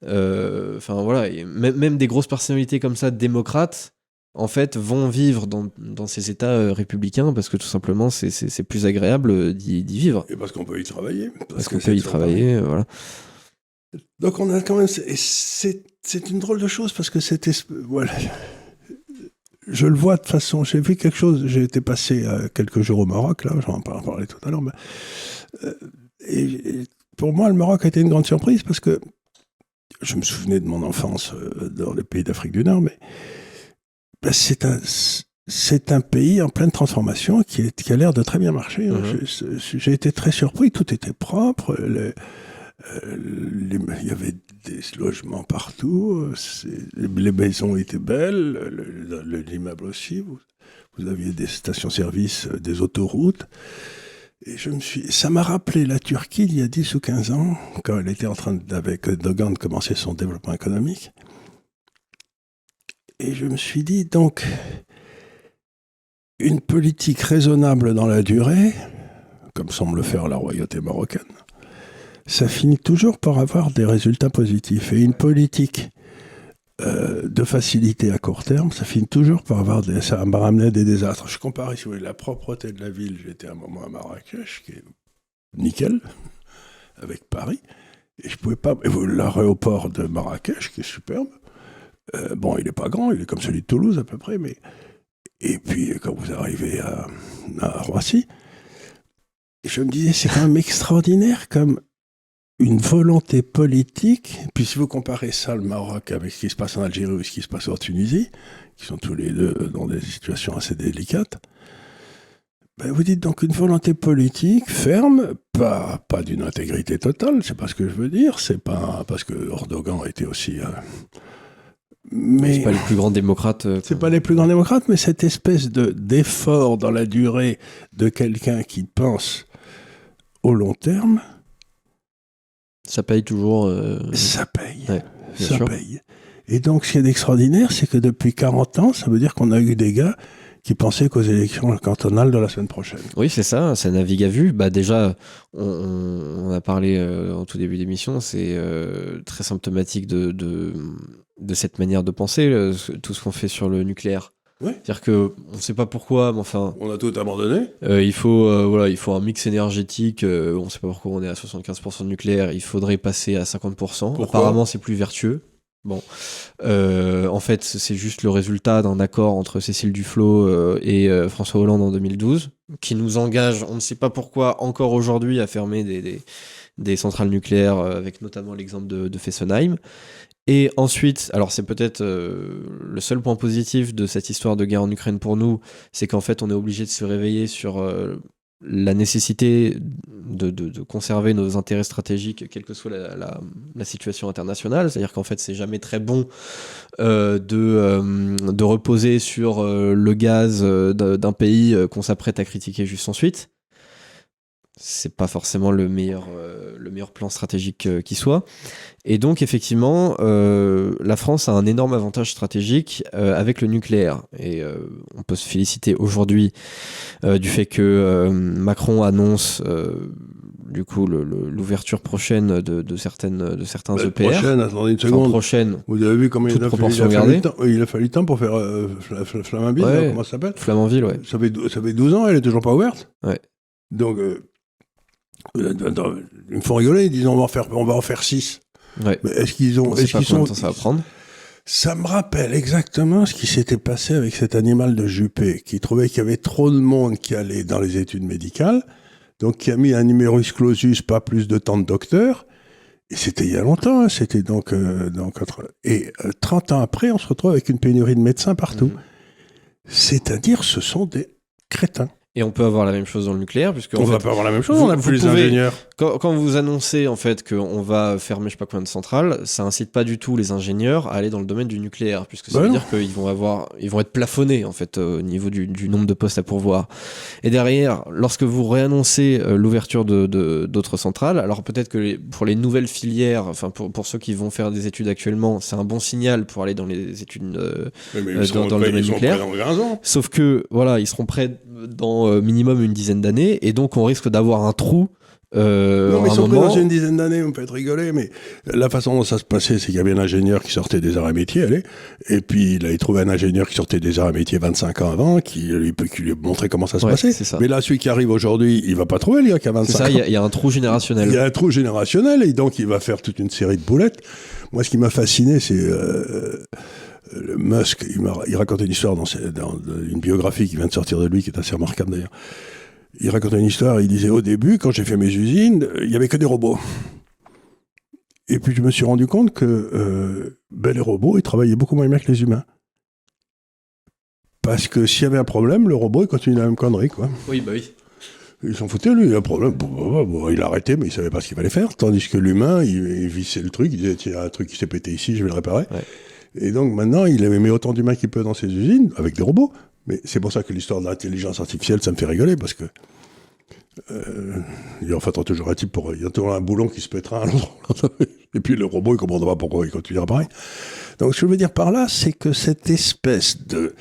Enfin voilà, même des grosses personnalités comme ça, démocrates, en fait, vont vivre dans ces États républicains parce que tout simplement c'est plus agréable d'y vivre. Et parce qu'on peut y travailler. Parce qu'on peut y travailler, voilà. Donc on a quand même, c'est une drôle de chose parce que voilà. Je le vois de façon, j'ai vu quelque chose, j'ai été passé quelques jours au Maroc, là, j'en parlais tout à l'heure, et pour moi le Maroc a été une grande surprise parce que je me souvenais de mon enfance dans les pays d'Afrique du Nord, mais c'est un pays en pleine transformation qui a l'air de très bien marcher. J'ai été très surpris, tout était propre, il y avait des logements partout, les maisons étaient belles, l'immeuble aussi, vous aviez des stations-service, des autoroutes. Et ça m'a rappelé la Turquie il y a 10 ou 15 ans, quand elle était en train, avec Erdogan, de commencer son développement économique. Et je me suis dit, donc, une politique raisonnable dans la durée, comme semble le faire la royauté marocaine, ça finit toujours par avoir des résultats positifs. Et une politique de facilité à court terme, ça finit toujours par ça m'a ramené des désastres. Je compare, si vous voulez, la propreté de la ville. J'étais un moment à Marrakech, qui est nickel, avec Paris. Et je pouvais pas. L'aéroport de Marrakech, qui est superbe, bon, il n'est pas grand, il est comme celui de Toulouse à peu près, mais. Et puis, quand vous arrivez à Roissy, je me disais, c'est quand même extraordinaire comme une volonté politique. Puis si vous comparez ça, le Maroc, avec ce qui se passe en Algérie ou ce qui se passe en Tunisie, qui sont tous les deux dans des situations assez délicates, ben vous dites donc une volonté politique ferme, pas d'une intégrité totale, c'est pas ce que je veux dire, c'est pas parce que Erdogan était aussi... mais c'est pas les plus grands démocrates. C'est pas les plus grands démocrates, mais cette espèce d'effort dans la durée de quelqu'un qui pense au long terme... Ça paye toujours. Ça paye. Ouais, ça sûr. paye. Et donc, ce qui est extraordinaire, c'est que depuis 40 ans, ça veut dire qu'on a eu des gars qui pensaient qu'aux élections cantonales de la semaine prochaine. Oui, c'est ça, ça navigue à vue. Bah, déjà, on a parlé en tout début d'émission, c'est très symptomatique de cette manière de penser, tout ce qu'on fait sur le nucléaire. Ouais. C'est-à-dire qu'on ne sait pas pourquoi, mais enfin... On a tout abandonné. Il faut un mix énergétique. On ne sait pas pourquoi on est à 75% de nucléaire. Il faudrait passer à 50%. Pourquoi ? Apparemment, c'est plus vertueux. Bon, en fait, c'est juste le résultat d'un accord entre Cécile Duflot et François Hollande en 2012, qui nous engage, on ne sait pas pourquoi, encore aujourd'hui, à fermer des centrales nucléaires, avec notamment l'exemple de Fessenheim. Et ensuite, alors c'est peut-être le seul point positif de cette histoire de guerre en Ukraine pour nous, c'est qu'en fait on est obligé de se réveiller sur la nécessité de conserver nos intérêts stratégiques, quelle que soit la situation internationale. C'est-à-dire qu'en fait c'est jamais très bon de reposer sur le gaz d'un pays qu'on s'apprête à critiquer juste ensuite. C'est pas forcément le meilleur plan stratégique qui soit. Et donc, effectivement, la France a un énorme avantage stratégique avec le nucléaire. Et on peut se féliciter aujourd'hui du fait que Macron annonce du coup l'ouverture prochaine de certains EPR. Prochaine, attendez une seconde. Prochaine. Vous avez vu combien il a fallu temps pour faire Flamanville, ouais, comment ça s'appelle ? Flamanville, ouais. Ça fait 12 ans, elle est toujours pas ouverte. Ouais. Donc, ils me font rigoler, ils disent on va en faire 6. Ouais. Mais est-ce qu'ils ont... On sait pas combien de temps ça va prendre. Ça me rappelle exactement ce qui s'était passé avec cet animal de Juppé, qui trouvait qu'il y avait trop de monde qui allait dans les études médicales, donc qui a mis un numerus clausus, pas plus de temps de docteur, et c'était il y a longtemps, hein, c'était donc... 30 ans après, on se retrouve avec une pénurie de médecins partout. C'est-à-dire, ce sont des crétins. Et on peut avoir la même chose dans le nucléaire, puisque on va pas avoir la même chose, on a plus les ingénieurs. Quand vous annoncez en fait qu'on va fermer je sais pas combien de centrales, ça incite pas du tout les ingénieurs à aller dans le domaine du nucléaire, puisque ça veut dire qu'ils vont être plafonnés en fait au niveau du nombre de postes à pourvoir. Et derrière, lorsque vous réannoncez l'ouverture d'autres centrales, alors peut-être que pour les nouvelles filières, enfin pour ceux qui vont faire des études actuellement, c'est un bon signal pour aller dans les études dans le domaine nucléaire. Sauf que voilà, ils seront prêts dans minimum une dizaine d'années, et donc on risque d'avoir un trou. Non, mais ils sont prêts dans une dizaine d'années, on peut être rigolé, mais la façon dont ça se passait, c'est qu'il y avait un ingénieur qui sortait des arts et métiers, et puis il avait trouvé un ingénieur qui sortait des arts et métiers 25 ans avant, qui lui montrait comment ça se passait. Mais là, celui qui arrive aujourd'hui, il va pas trouver le gars qui a 25 ans. C'est ça, il y a un trou générationnel. Il y a un trou générationnel, et donc il va faire toute une série de boulettes. Moi, ce qui m'a fasciné, c'est... Musk, il racontait une histoire dans une biographie qui vient de sortir de lui, qui est assez remarquable d'ailleurs. Il racontait une histoire, il disait au début, quand j'ai fait mes usines, il n'y avait que des robots. Et puis je me suis rendu compte que les robots, ils travaillaient beaucoup moins bien que les humains. Parce que s'il y avait un problème, le robot, il continue la même connerie, quoi. Oui, bah oui. Ils s'en foutaient, lui, il a un problème. Bon, il a arrêté, mais il savait pas ce qu'il fallait faire. Tandis que l'humain, il vissait le truc, il disait, tiens, il y a un truc qui s'est pété ici, je vais le réparer. Ouais. Et donc maintenant, il avait mis autant d'humains qu'il peut dans ses usines, avec des robots. Mais c'est pour ça que l'histoire de l'intelligence artificielle, ça me fait rigoler, parce que il y a toujours un type il y a toujours un boulon qui se pètera un autre. Et puis le robot, il comprendra pas pourquoi il continuera pareil. Donc ce que je veux dire par là, c'est que cette espèce de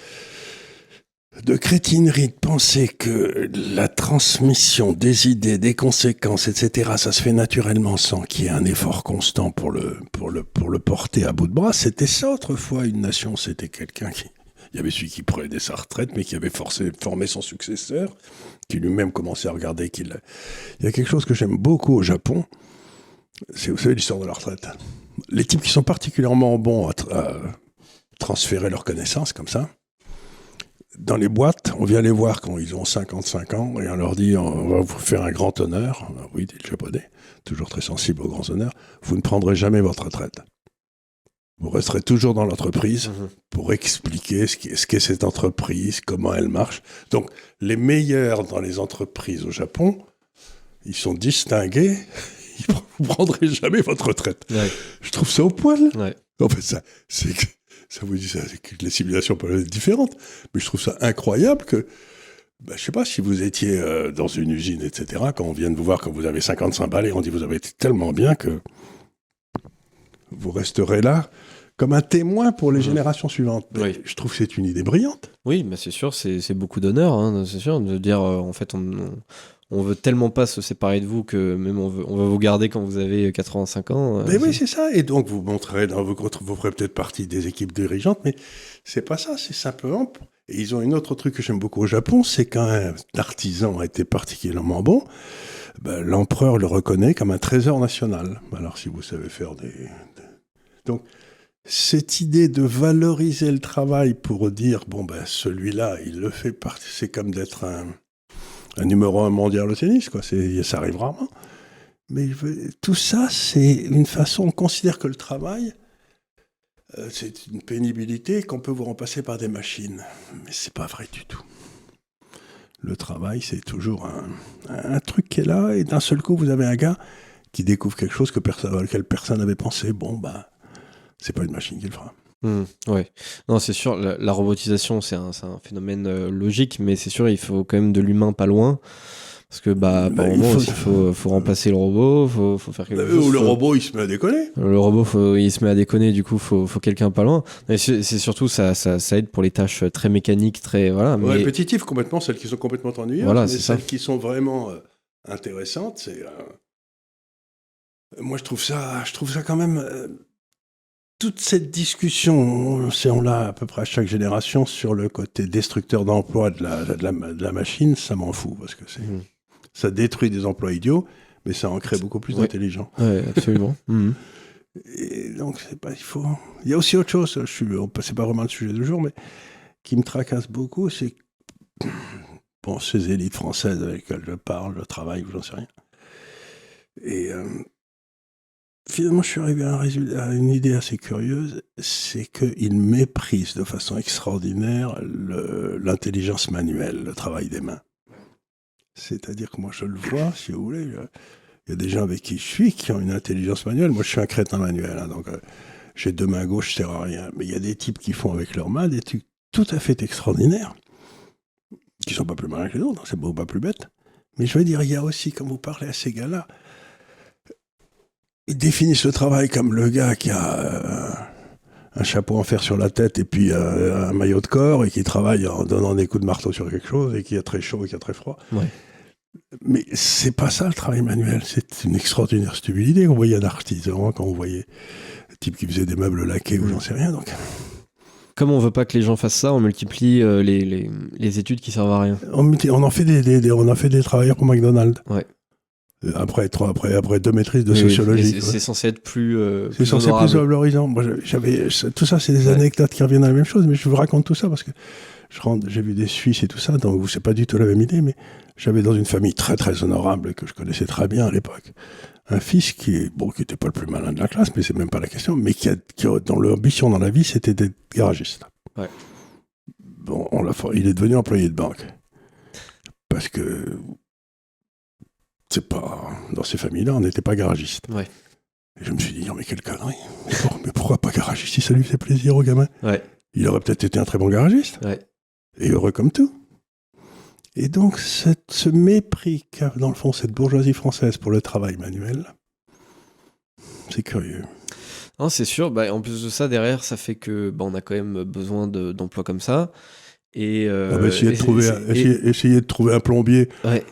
crétinerie de penser que la transmission des idées, des conséquences, etc., ça se fait naturellement sans qu'il y ait un effort constant pour le porter à bout de bras. C'était ça autrefois, une nation, c'était quelqu'un qui... Il y avait celui qui prenait sa retraite, mais qui avait formé son successeur, qui lui-même commençait à regarder qu'il... Il y a quelque chose que j'aime beaucoup au Japon, C'est, vous savez, l'histoire de la retraite. Les types qui sont particulièrement bons à transférer leurs connaissances comme ça, dans les boîtes, on vient les voir quand ils ont 55 ans et on leur dit on va vous faire un grand honneur. Oui, dit le japonais, toujours très sensible aux grands honneurs. Vous ne prendrez jamais votre retraite. Vous resterez toujours dans l'entreprise pour expliquer ce qu'est cette entreprise, comment elle marche. Donc, les meilleurs dans les entreprises au Japon, ils sont distingués. Vous ne prendrez jamais votre retraite. Ouais. Je trouve ça au poil. Ouais. En fait, ça vous dit ça, que les civilisations peuvent être différentes. Mais je trouve ça incroyable que, je ne sais pas, si vous étiez dans une usine, etc., quand on vient de vous voir, quand vous avez 55 balais, on dit vous avez été tellement bien que vous resterez là comme un témoin pour les générations suivantes. Oui. Je trouve que c'est une idée brillante. Oui, mais c'est sûr, c'est beaucoup d'honneur, hein, c'est sûr, de dire, en fait, on veut tellement pas se séparer de vous que même on va vous garder quand vous avez 85 ans. Mais oui, c'est ça. Et donc, vous montrerez, vous ferez peut-être partie des équipes dirigeantes, mais c'est pas ça, c'est simplement... Et ils ont une autre truc que j'aime beaucoup au Japon, c'est quand un artisan a été particulièrement bon, l'empereur le reconnaît comme un trésor national. Alors, si vous savez faire Donc, cette idée de valoriser le travail pour dire, celui-là, il le fait partie, c'est comme d'être un numéro 1 mondial au tennis, quoi. Ça arrive rarement. Mais tout ça, c'est une façon, on considère que le travail, c'est une pénibilité qu'on peut vous remplacer par des machines. Mais c'est pas vrai du tout. Le travail, c'est toujours un truc qui est là, et d'un seul coup, vous avez un gars qui découvre quelque chose auquel personne n'avait pensé. C'est pas une machine qui le fera. Ouais. Non, c'est sûr, la robotisation, c'est un phénomène logique, mais c'est sûr, il faut quand même de l'humain pas loin. Parce que, il faut remplacer le robot, faut faire quelque chose. Ou le robot, il se met à déconner. Le robot, il se met à déconner, du coup, faut quelqu'un pas loin. Mais c'est surtout, ça aide pour les tâches très mécaniques, très. Voilà. Mais... répétitives, complètement, celles qui sont complètement ennuyeuses. Voilà, mais c'est celles ça. qui sont vraiment intéressantes, c'est. Moi, je trouve ça quand même. Toute cette discussion, on l'a à peu près à chaque génération, sur le côté destructeur d'emploi de la machine, ça m'en fout, parce que ça détruit des emplois idiots, mais ça en crée beaucoup plus d'intelligents. Oui, absolument. Et donc, il y a aussi autre chose, c'est pas vraiment le sujet du jour, mais qui me tracasse beaucoup, c'est ces élites françaises avec lesquelles je parle, je travaille, ou j'en sais rien. Et finalement, je suis arrivé à une idée assez curieuse, c'est qu'ils méprisent de façon extraordinaire l'intelligence manuelle, le travail des mains. C'est-à-dire que moi, je le vois, si vous voulez, il y a des gens avec qui je suis qui ont une intelligence manuelle. Moi, je suis un crétin manuel, donc j'ai 2 mains gauches, je ne sers à rien. Mais il y a des types qui font avec leurs mains des trucs tout à fait extraordinaires, qui ne sont pas plus malins que les autres, c'est pas plus bête. Mais je veux dire, il y a aussi, quand vous parlez à ces gars-là, ils définissent le travail comme le gars qui a un chapeau en fer sur la tête et puis un maillot de corps et qui travaille en donnant des coups de marteau sur quelque chose et qui a très chaud et qui a très froid. Ouais. Mais c'est pas ça le travail manuel, c'est une extraordinaire stupidité. Vous voyez un artisan, quand vous voyez un type qui faisait des meubles laqués ou j'en sais rien. Donc. Comme on veut pas que les gens fassent ça, on multiplie les études qui servent à rien. On en fait des travailleurs pour McDonald's. Ouais. Après 2 maîtrises de sociologie. C'est censé être plus. C'est censé être plus valorisant. Moi, tout ça, c'est des anecdotes qui reviennent à la même chose, mais je vous raconte tout ça parce que j'ai vu des Suisses et tout ça, donc c'est pas du tout la même idée, mais j'avais dans une famille très très honorable que je connaissais très bien à l'époque, un fils qui était pas le plus malin de la classe, mais c'est même pas la question, mais dont l'ambition dans la vie, c'était d'être garagiste. Ouais. Il est devenu employé de banque. Parce que c'est pas dans ces familles-là, on n'était pas garagiste. Ouais. Et je me suis dit, non mais quelle connerie. Mais pourquoi pas garagiste si ça lui fait plaisir au gamin? Ouais. Il aurait peut-être été un très bon garagiste. Ouais. Et heureux comme tout. Et donc, ce mépris qu'a, dans le fond, cette bourgeoisie française pour le travail manuel, c'est curieux. Non, c'est sûr. En plus de ça, derrière, ça fait que on a quand même besoin d'emplois comme ça. Et essayez de trouver un plombier. Ouais.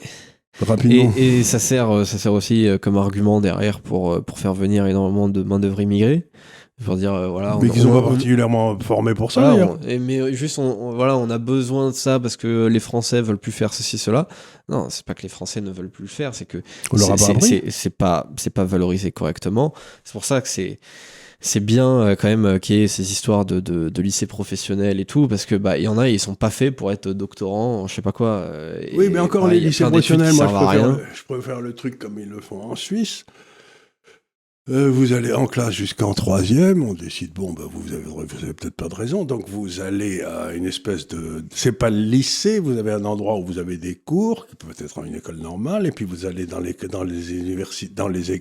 rapidement. Et ça sert aussi comme argument derrière pour faire venir énormément de main-d'œuvre immigrée. Pour dire, voilà. Mais qu'ils sont pas particulièrement formés pour ça, voilà, d'ailleurs. Mais juste, on a besoin de ça parce que les Français veulent plus faire ceci, cela. Non, c'est pas que les Français ne veulent plus le faire, c'est que On leur a pas appris. c'est pas valorisé correctement. C'est pour ça que c'est bien quand même qu'il y ait ces histoires de lycée professionnel et tout, parce que il y en a, ils sont pas faits pour être doctorants, je sais pas quoi. Oui, mais encore les lycées professionnels, moi je préfère le truc comme ils le font en Suisse. Vous allez en classe jusqu'en 3e, on décide, vous avez peut-être pas de raison, donc vous allez à une espèce de... C'est pas le lycée, vous avez un endroit où vous avez des cours, qui peut être une école normale, et puis vous allez dans les universités, dans les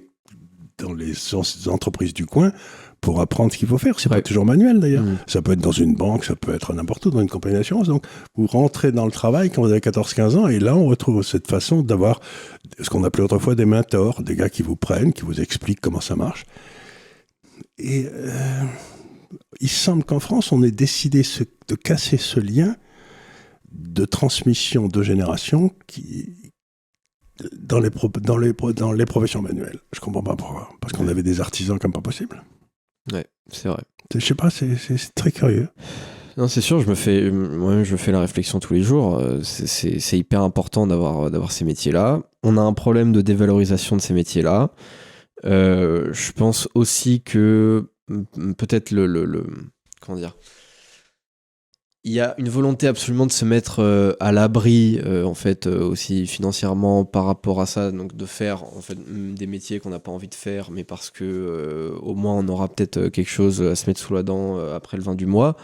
entreprises du coin, pour apprendre ce qu'il faut faire. C'est pas toujours manuel, d'ailleurs. Ça peut être dans une banque, ça peut être n'importe où, dans une compagnie d'assurance. Donc, vous rentrez dans le travail quand vous avez 14-15 ans, et là, on retrouve cette façon d'avoir ce qu'on appelait autrefois des mentors, des gars qui vous prennent, qui vous expliquent comment ça marche. Et il semble qu'en France, on ait décidé de casser ce lien de transmission de génération dans les professions manuelles. Je comprends pas pourquoi. Parce qu'on avait des artisans comme pas possible. Ouais, c'est vrai. Je sais pas, c'est très curieux. Non, c'est sûr, moi-même je fais la réflexion tous les jours. C'est hyper important d'avoir ces métiers-là. On a un problème de dévalorisation de ces métiers-là. Je pense aussi que peut-être comment dire, il y a une volonté absolument de se mettre à l'abri, en fait, aussi financièrement par rapport à ça, donc de faire en fait des métiers qu'on n'a pas envie de faire, mais parce que au moins on aura peut-être quelque chose à se mettre sous la dent après le 20 du mois.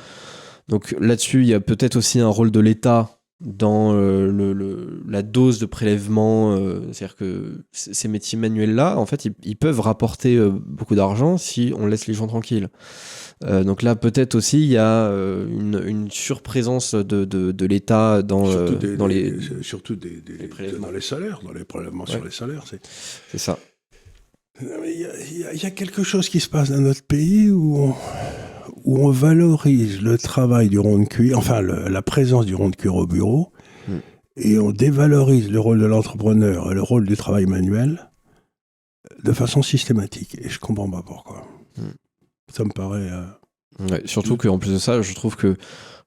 Donc là-dessus, il y a peut-être aussi un rôle de l'État dans la dose de prélèvement. C'est-à-dire que ces métiers manuels-là, en fait, ils peuvent rapporter beaucoup d'argent si on laisse les gens tranquilles. Donc là, peut-être aussi, il y a une surprésence de l'État dans les prélèvements. Dans les salaires, dans les prélèvements sur les salaires. C'est ça. Il y a quelque chose qui se passe dans notre pays où on valorise le travail du rond de cuir, enfin la présence du rond de cuir au bureau, et on dévalorise le rôle de l'entrepreneur et le rôle du travail manuel de façon systématique. Et je comprends pas pourquoi. Ça me paraît... Ouais, surtout qu'en plus de ça, je trouve que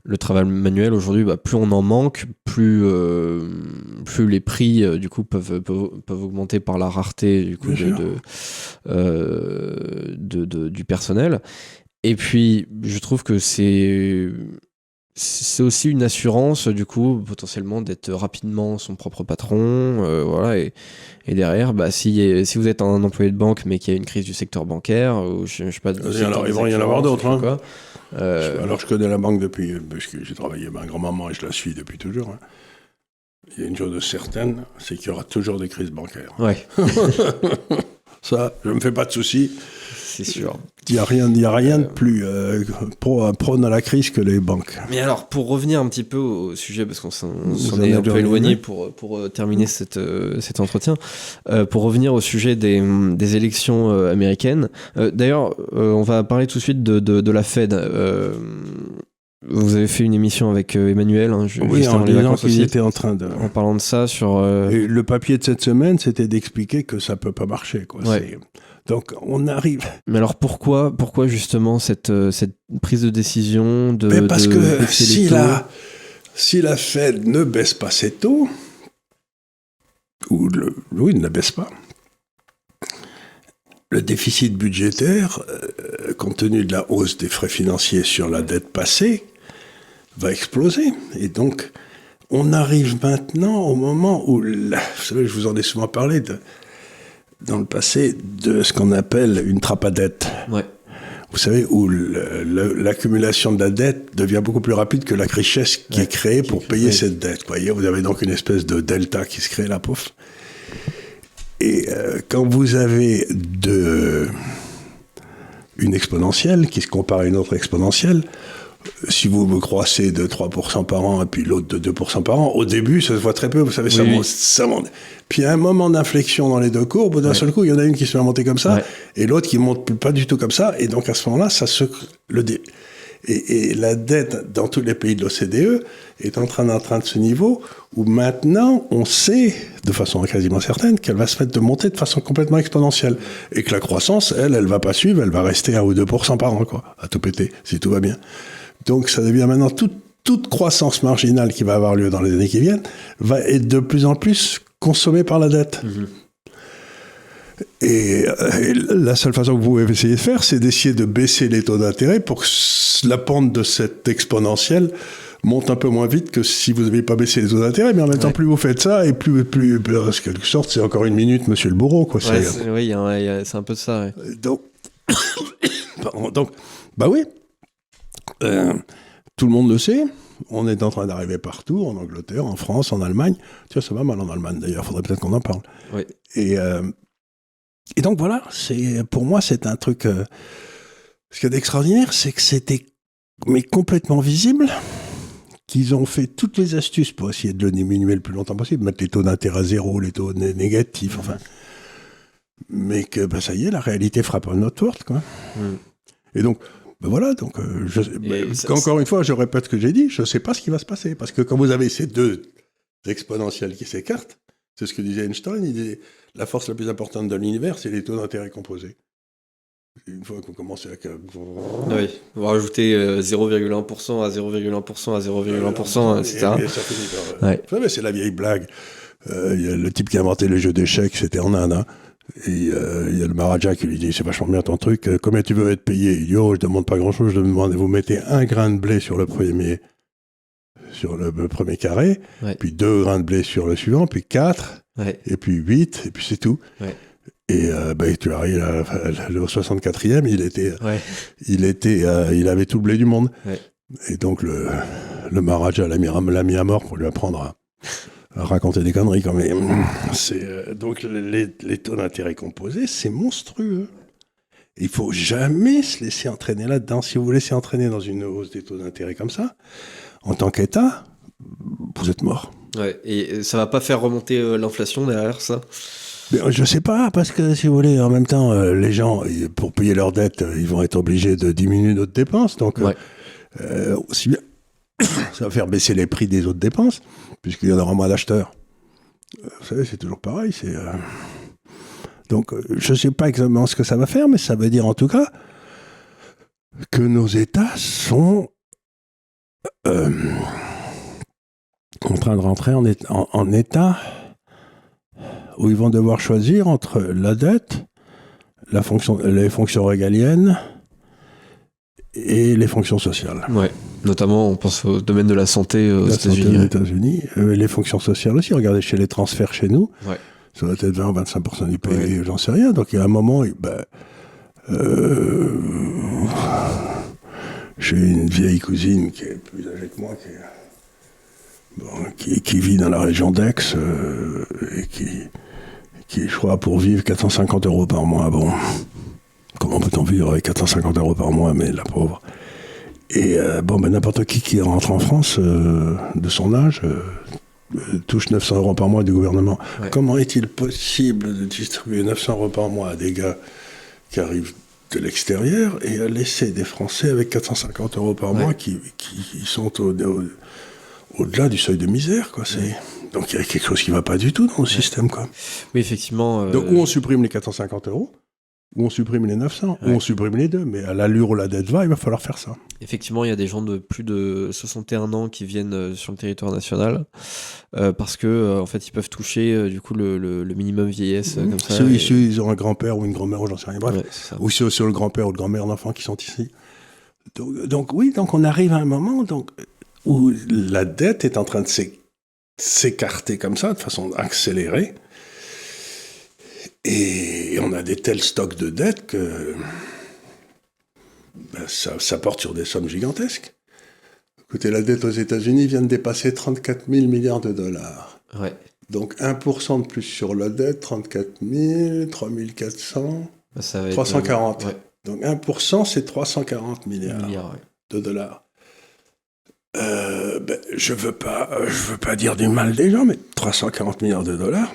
le travail manuel aujourd'hui, plus on en manque, plus les prix du coup peuvent augmenter par la rareté du coup du personnel. Et puis je trouve que c'est aussi une assurance du coup potentiellement d'être rapidement son propre patron, voilà, et derrière si vous êtes un employé de banque mais qu'il y a une crise du secteur bancaire, ou je sais pas, il va y en avoir d'autres, hein. Alors je connais la banque depuis, parce que j'ai travaillé avec ma grand-maman et je la suis depuis toujours, hein. Il y a une chose de certaine, c'est qu'il y aura toujours des crises bancaires. Ouais. Ça, je me fais pas de soucis. C'est sûr. Il n'y a rien de plus prône à la crise que les banques. Mais alors, pour revenir un petit peu au sujet, parce qu'on s'en est un peu éloigné pour terminer cet entretien, pour revenir au sujet des élections américaines. D'ailleurs, on va parler tout de suite de la Fed. Vous avez fait une émission avec Emmanuel, hein, oui, en disant qu'il était en train de... En parlant de ça sur... Et le papier de cette semaine, c'était d'expliquer que ça peut pas marcher, quoi. Ouais. Donc, on arrive... Mais alors, pourquoi justement cette prise de décision de... parce que si la Fed ne baisse pas ses taux, ne la baisse pas, le déficit budgétaire, compte tenu de la hausse des frais financiers sur la dette passée, va exploser. Et donc, on arrive maintenant au moment où, vous savez, je vous en ai souvent parlé dans le passé, de ce qu'on appelle une trappe à dette. Ouais. Vous savez, où l'accumulation de la dette devient beaucoup plus rapide que la richesse qui est créée pour payer cette dette. Vous avez donc une espèce de delta qui se crée là, pouf. Et quand vous avez une exponentielle qui se compare à une autre exponentielle, si vous me croissez de 3% par an et puis l'autre de 2% par an, au début, ça se voit très peu, vous savez, ça monte. Puis il y a un moment d'inflexion dans les deux courbes, d'un seul coup, il y en a une qui se met à monter comme ça, et l'autre qui monte pas du tout comme ça, et donc à ce moment-là, Et la dette dans tous les pays de l'OCDE est en train d'atteindre ce niveau où maintenant on sait, de façon quasiment certaine, qu'elle va se mettre de monter de façon complètement exponentielle. Et que la croissance, elle va pas suivre, elle va rester 1 ou 2% par an, quoi, à tout péter, si tout va bien. Donc ça devient maintenant toute croissance marginale qui va avoir lieu dans les années qui viennent va être de plus en plus consommée par la dette. Et la seule façon que vous pouvez essayer de faire, c'est d'essayer de baisser les taux d'intérêt pour que la pente de cette exponentielle monte un peu moins vite que si vous n'aviez pas baissé les taux d'intérêt. Mais en même temps, plus vous faites ça, et plus en quelque sorte, c'est encore une minute, monsieur le bourreau, quoi. Oui, c'est un peu de ça. Ouais. Donc, bah oui, tout le monde le sait. On est en train d'arriver partout, en Angleterre, en France, en Allemagne. Tu vois, ça va mal en Allemagne, d'ailleurs. Il faudrait peut-être qu'on en parle. Oui. Et donc voilà, pour moi, c'est un truc... ce qu'il y a d'extraordinaire, c'est que c'était complètement visible, qu'ils ont fait toutes les astuces pour essayer de le diminuer le plus longtemps possible, mettre les taux d'intérêt à zéro, les taux négatifs, enfin... Mais que, ça y est, la réalité frappe à notre porte, quoi. Et donc... voilà, donc encore une fois, je répète ce que j'ai dit, je ne sais pas ce qui va se passer. Parce que quand vous avez ces deux exponentielles qui s'écartent, c'est ce que disait Einstein, il disait la force la plus importante de l'univers, c'est les taux d'intérêt composés. Et une fois qu'on commence à... Oui, on va rajouter 0,1% à 0,1% à 0,1%, etc. Ça finit par... Vous savez, c'est la vieille blague. Y a le type qui a inventé les jeux d'échecs, c'était en Inde, hein. Et il y a le Maharaja qui lui dit c'est vachement bien ton truc, combien tu veux être payé? Il dit je demande pas grand chose, je demande vous mettez 1 grain de blé sur le premier carré, puis 2 grains de blé sur le suivant, puis 4, et puis 8, et puis c'est tout. Et tu arrives au 64e, il avait tout le blé du monde. Et donc le Maharaja l'a mis à mort pour lui apprendre à raconter des conneries quand même. Donc les taux d'intérêt composés, c'est monstrueux. Il faut jamais se laisser entraîner là-dedans. Si vous vous laissez entraîner dans une hausse des taux d'intérêt comme ça, en tant qu'État, vous êtes mort. Ouais, et ça va pas faire remonter l'inflation derrière ça? Je sais pas, parce que si vous voulez, en même temps, les gens, pour payer leurs dettes, ils vont être obligés de diminuer d'autres dépenses. Donc, aussi bien, ça va faire baisser les prix des autres dépenses, puisqu'il y en aura moins d'acheteurs. Vous savez, c'est toujours pareil. Donc, je ne sais pas exactement ce que ça va faire, mais ça veut dire en tout cas que nos États sont en train de rentrer en état où ils vont devoir choisir entre la dette, les fonctions régaliennes et les fonctions sociales. Ouais, notamment on pense au domaine de la santé aux États-Unis. Les fonctions sociales aussi. Regardez chez les transferts chez nous, ça doit être 20 ou 25% du PIB, j'en sais rien. Donc il y a un moment, j'ai une vieille cousine qui est plus âgée que moi, qui vit dans la région d'Aix et qui, je crois, pour vivre 450 € par mois. Bon, comment peut-on vivre avec 450 € par mois, mais la pauvre. Et n'importe qui rentre en France de son âge touche 900 € par mois du gouvernement. Ouais. Comment est-il possible de distribuer 900 € par mois à des gars qui arrivent de l'extérieur et à laisser des Français avec 450 € par mois qui sont au-delà du seuil de misère, quoi. Donc il y a quelque chose qui ne va pas du tout dans le système, quoi. Oui, effectivement. Donc où on supprime les 450 €, ou on supprime les 900, ou on supprime les deux, mais à l'allure où la dette va, il va falloir faire ça. Effectivement, il y a des gens de plus de 61 ans qui viennent sur le territoire national parce que en fait, ils peuvent toucher du coup le minimum vieillesse comme ça. Ils ont un grand-père ou une grand-mère, ou j'en sais rien, bref. Ou sur le grand-père ou le grand-mère d'enfants qui sont ici. Donc on arrive à un moment où la dette est en train de s'écarter comme ça, de façon accélérée. Et on a des tels stocks de dettes que ça porte sur des sommes gigantesques. Écoutez, la dette aux États-Unis vient de dépasser 34 000 milliards de dollars. Ouais. Donc 1% de plus sur la dette, 34 000, 3 400, 340. Ouais. Donc 1%, c'est 340 milliards de dollars. Je veux pas dire du mal des gens, mais 340 milliards de dollars,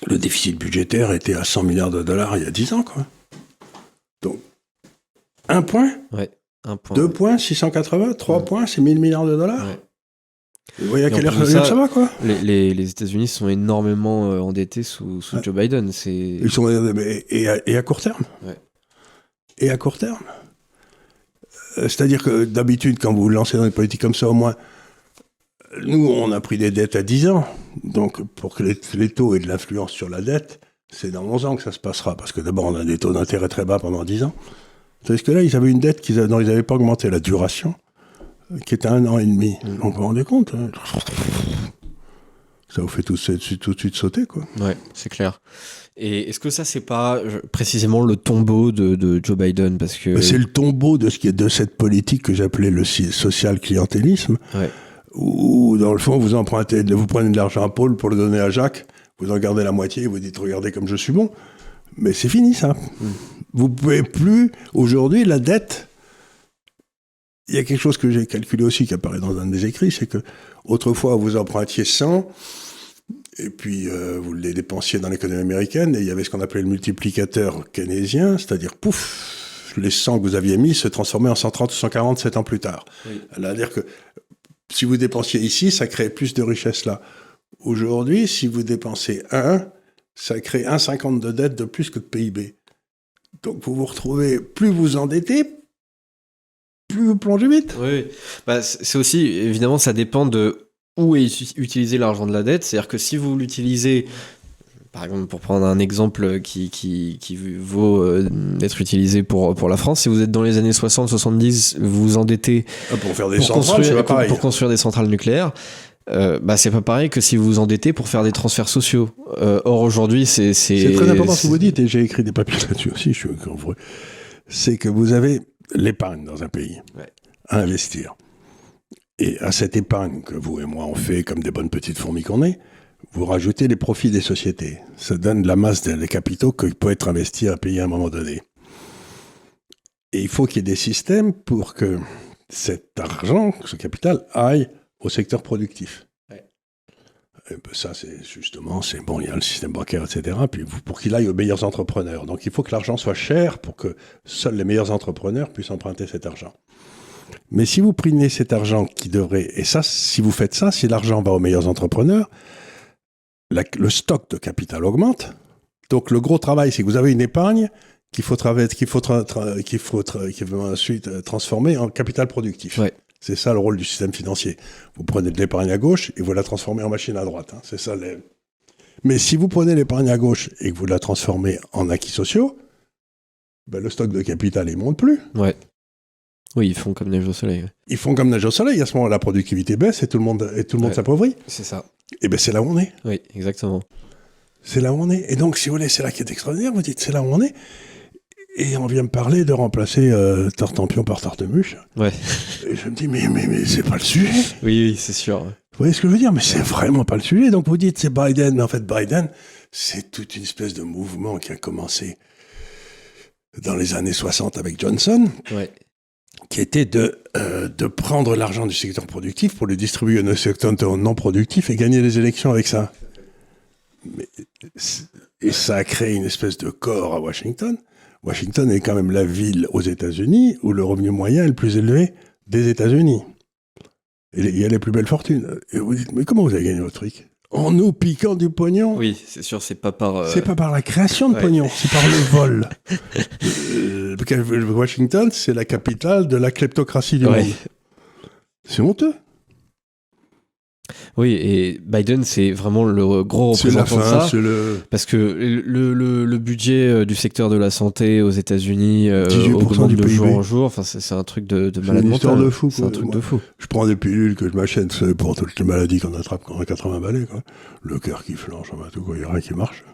le déficit budgétaire était à 100 milliards de dollars il y a 10 ans, quoi. Donc, un point, 1 point. 2 points, 680, 3 points, c'est 1000 milliards de dollars. Ouais. Vous voyez à Et quelle en plus de heure ça, ça va, quoi. Les États-Unis sont énormément endettés sous Joe Biden. Ils sont, et à court terme. Ouais. Et à court terme. C'est-à-dire que d'habitude, quand vous vous lancez dans une politique comme ça, au moins, nous, on a pris des dettes à 10 ans. Donc, pour que les taux aient de l'influence sur la dette, c'est dans 11 ans que ça se passera. Parce que d'abord, on a des taux d'intérêt très bas pendant 10 ans. Parce que là, ils avaient une dette dont ils n'avaient pas augmenté la duration, qui était 1 an et demi. Donc, vous vous rendez compte, hein. Ça vous fait tout de suite sauter, quoi. Ouais, c'est clair. Et est-ce que ça, c'est pas précisément le tombeau de Joe Biden, parce que C'est le tombeau de cette politique que j'appelais le social clientélisme, ouais. où, dans le fond, vous prenez de l'argent à Paul pour le donner à Jacques, vous en gardez la moitié, et vous dites, regardez comme je suis bon. Mais c'est fini, ça. Vous pouvez plus, aujourd'hui, la dette. Il y a quelque chose que j'ai calculé aussi, qui apparaît dans un de mes écrits, c'est que autrefois, vous empruntiez 100, et puis vous les dépensiez dans l'économie américaine, et il y avait ce qu'on appelait le multiplicateur keynésien, c'est-à-dire, pouf, les 100 que vous aviez mis se transformaient en 130 ou 140 7 ans plus tard. Oui. C'est-à-dire que si vous dépensiez ici, ça créait plus de richesse là. Aujourd'hui, si vous dépensez 1, ça crée 1,50 de dette de plus que de PIB. Donc vous vous retrouvez, plus vous endettez, plus vous plongez vite. Oui, bah, c'est aussi, évidemment, ça dépend de où est utilisé l'argent de la dette. C'est-à-dire que si vous l'utilisez, par exemple, pour prendre un exemple qui vaut d'être utilisé pour la France, si vous êtes dans les années 60-70, vous vous endettez pour faire des centrales, pour construire des centrales nucléaires. Bah c'est pas pareil que si vous vous endettez pour faire des transferts sociaux. Or aujourd'hui, c'est très important ce que vous dites, et j'ai écrit des papiers là-dessus aussi. C'est que vous avez l'épargne dans un pays à investir, et à cette épargne que vous et moi on fait comme des bonnes petites fourmis qu'on est, vous rajoutez les profits des sociétés. Ça donne de la masse des capitaux qui peut être investi à un pays à un moment donné. Et il faut qu'il y ait des systèmes pour que cet argent, ce capital, aille au secteur productif. Ouais. Et ben ça, c'est justement, bon, il y a le système bancaire, etc. Puis pour qu'il aille aux meilleurs entrepreneurs. Donc il faut que l'argent soit cher pour que seuls les meilleurs entrepreneurs puissent emprunter cet argent. Mais si vous prenez cet argent qui devrait... Et ça, si vous faites ça, si l'argent va aux meilleurs entrepreneurs, le stock de capital augmente. Donc le gros travail, c'est que vous avez une épargne qu'il faut ensuite transformer en capital productif. Ouais. C'est ça le rôle du système financier. Vous prenez de l'épargne à gauche et vous la transformez en machine à droite. Hein. C'est ça. Mais si vous prenez l'épargne à gauche et que vous la transformez en acquis sociaux, ben le stock de capital, il ne monte plus. Ouais. Oui, ils font comme neige au soleil. Ouais. Ils font comme neige au soleil. À ce moment-là, la productivité baisse et tout le monde s'appauvrit. C'est ça. Et bien, c'est là où on est. Oui, exactement. C'est là où on est. Et donc, si vous voulez, c'est là qui est extraordinaire. Vous dites, c'est là où on est. Et on vient me parler de remplacer Tartampion par Tartemuche. Ouais. Et je me dis, mais c'est pas le sujet. Oui, c'est sûr. Vous voyez ce que je veux dire? Mais c'est vraiment pas le sujet. Donc vous dites, c'est Biden. Mais en fait, Biden, c'est toute une espèce de mouvement qui a commencé dans les années 60 avec Johnson. Ouais. Qui était de prendre l'argent du secteur productif pour le distribuer dans le secteur non productif et gagner les élections avec ça. Et ça a créé une espèce de corps à Washington. Washington est quand même la ville aux États-Unis où le revenu moyen est le plus élevé des États-Unis. Et il y a les plus belles fortunes. Et vous dites, mais comment vous avez gagné votre truc? En nous piquant du pognon? Oui, c'est sûr, c'est pas par... C'est pas par la création de pognon, c'est par le vol. Washington, c'est la capitale de la kleptocratie du monde. C'est honteux. Oui, et Biden, c'est vraiment le gros représentant de ça. Parce que le budget du secteur de la santé aux États-Unis augmente de jour en jour. Enfin, c'est un truc de malade mental. De fou, c'est un truc de fou. Je prends des pilules que je m'achète pour toutes les maladies qu'on attrape quand on a 80 balais. Quoi. Le cœur qui flanche, tout, il n'y a rien qui marche.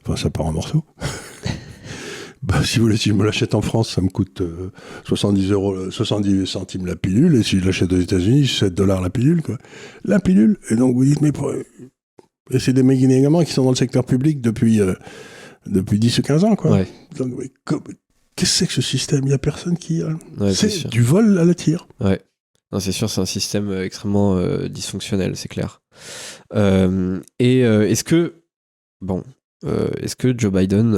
Enfin, ça part en morceaux. Si vous voulez, si je me l'achète en France, ça me coûte 70 centimes la pilule, et si je l'achète aux États-Unis, c'est $7 la pilule, quoi. La pilule. Et donc vous dites, mais et c'est des médicaments qui sont dans le secteur public depuis 10 ou 15 ans, quoi. Ouais. Donc, qu'est-ce que c'est que ce système? Il n'y a personne qui... c'est du vol à la tire. Ouais. Non, c'est sûr, c'est un système extrêmement dysfonctionnel, c'est clair. Et est-ce que... Bon... est-ce que Joe Biden,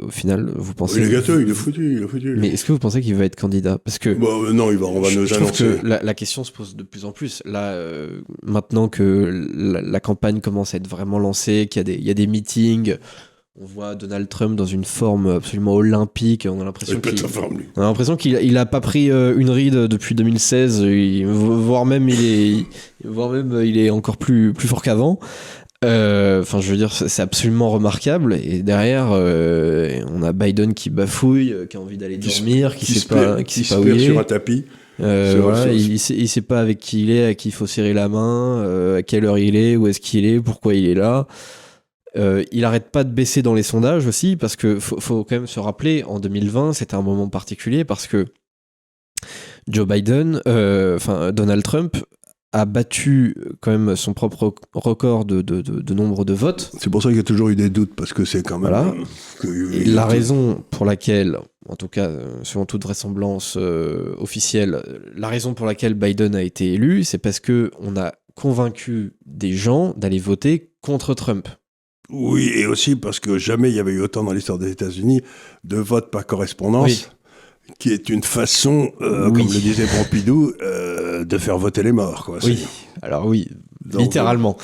au final, vous pensez... Il est gâteux, il est foutu. Mais est-ce que vous pensez qu'il va être candidat? Parce que... Non, on va nous je trouve annoncer. que la question se pose de plus en plus. Là, maintenant que la campagne commence à être vraiment lancée, qu'il y a des meetings, on voit Donald Trump dans une forme absolument olympique. On a l'impression qu'il a pas pris une ride depuis 2016, voire même il est encore plus fort qu'avant. Enfin, je veux dire, c'est absolument remarquable. Et derrière, on a Biden qui bafouille, qui a envie d'aller dormir, qui sait pas où il est. Sur un tapis. Voilà, il sait pas avec qui il est, à qui il faut serrer la main, à quelle heure il est, où est-ce qu'il est, pourquoi il est là. Il arrête pas de baisser dans les sondages aussi, parce que faut quand même se rappeler, en 2020, c'était un moment particulier parce que Donald Trump a battu quand même son propre record de nombre de votes. C'est pour ça qu'il y a toujours eu des doutes, parce que c'est quand même... Voilà. Et la raison pour laquelle, en tout cas selon toute vraisemblance officielle, la raison pour laquelle Biden a été élu, c'est parce que on a convaincu des gens d'aller voter contre Trump. Oui, et aussi parce que jamais il y avait eu autant dans l'histoire des États-Unis de vote par correspondance. Oui. Qui est une façon, comme le disait Pompidou, de faire voter les morts. Quoi. Oui, alors oui, donc, littéralement.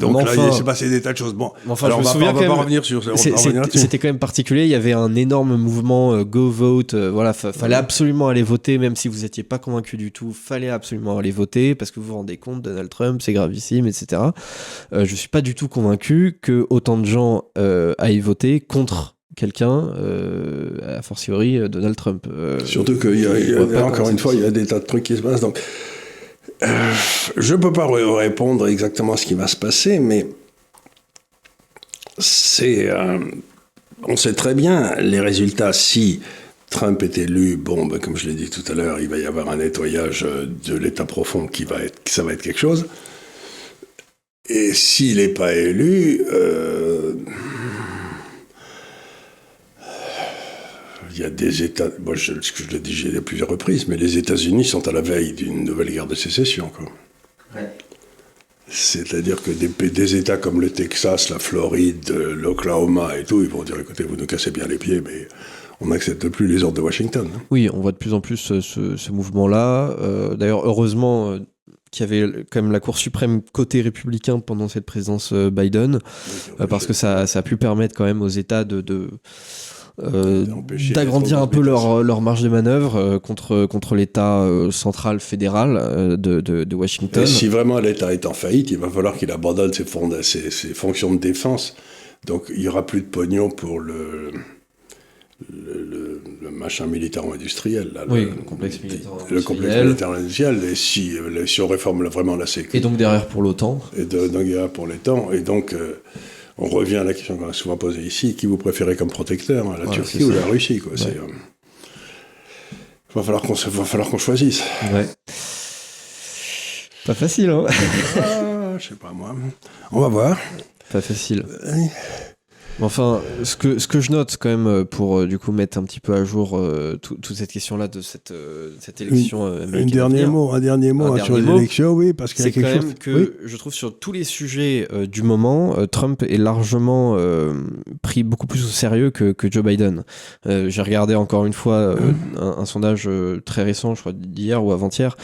Donc là, il s'est passé des tas de choses. Bon, enfin, alors, je me souviens quand même, pas revenir sur ça. C'était quand même particulier, il y avait un énorme mouvement Go Vote, voilà, fallait absolument aller voter, même si vous n'étiez pas convaincu du tout, fallait absolument aller voter, parce que vous vous rendez compte, Donald Trump, c'est gravissime, etc. Je ne suis pas du tout convaincu que autant de gens aillent voter contre quelqu'un, a fortiori Donald Trump. Surtout qu'il y a encore une fois, il y a des tas de trucs qui se passent. Donc, je ne peux pas répondre exactement à ce qui va se passer, mais on sait très bien les résultats. Si Trump est élu, comme je l'ai dit tout à l'heure, il va y avoir un nettoyage de l'État profond ça va être quelque chose. Et s'il n'est pas élu... il y a des États, moi je l'ai dit à plusieurs reprises, mais les États-Unis sont à la veille d'une nouvelle guerre de sécession. Quoi. Ouais. C'est-à-dire que des États comme le Texas, la Floride, l'Oklahoma et tout, ils vont dire, écoutez, vous nous cassez bien les pieds, mais on n'accepte plus les ordres de Washington. Hein. Oui, on voit de plus en plus ce mouvement-là. D'ailleurs, heureusement... qu'il y avait quand même la Cour suprême côté républicain pendant cette présidence Biden, parce que ça a pu permettre quand même aux États d'agrandir un peu leur marge de manœuvre contre l'État central fédéral de Washington. Et si vraiment l'État est en faillite, il va falloir qu'il abandonne ses fonctions de défense. Donc il n'y aura plus de pognon pour le machin militaro-industriel. Là, oui, le complexe militaro-industriel. Le complexe militaro-industriel. Et si on réforme vraiment la sécurité. Et donc derrière pour l'OTAN. Et donc derrière pour l'OTAN. Et donc... on revient à la question qu'on a souvent posée ici, qui vous préférez comme protecteur, la Turquie ou la Russie quoi. Ouais. Va falloir qu'on choisisse. Ouais. Pas facile, hein. Je sais pas moi. On va voir. Pas facile. Enfin, ce que je note quand même pour du coup mettre un petit peu à jour toute cette question-là de cette élection américaine. Un dernier mot sur les élections, oui, parce qu'il y a quelque chose. C'est quand même que je trouve sur tous les sujets du moment, Trump est largement pris beaucoup plus au sérieux que Joe Biden. J'ai regardé encore une fois un sondage très récent, je crois d'hier ou avant-hier,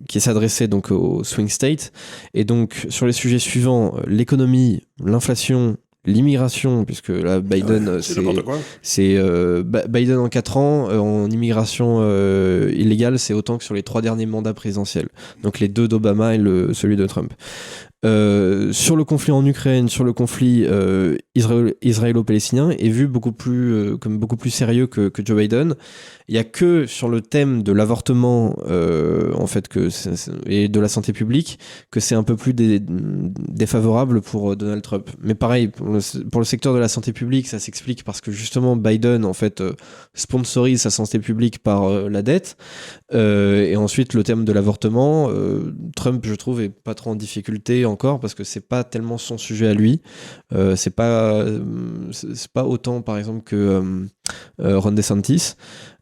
qui s'adressait donc aux swing states, et donc sur les sujets suivants, l'économie, l'inflation, l'immigration, puisque là Biden c'est Biden en 4 ans en immigration illégale, c'est autant que sur les 3 derniers mandats présidentiels, donc les 2 d'Obama et celui de Trump. Sur le conflit en Ukraine, sur le conflit israélo-palestinien, est vu comme beaucoup plus sérieux que Joe Biden. Il y a que sur le thème de l'avortement en fait et de la santé publique que c'est un peu plus défavorable pour Donald Trump. Mais pareil pour le secteur de la santé publique, ça s'explique parce que justement Biden en fait sponsorise sa santé publique par la dette, et ensuite le thème de l'avortement, Trump je trouve est pas trop en difficulté encore parce que c'est pas tellement son sujet à lui. C'est pas autant par exemple que Ron DeSantis.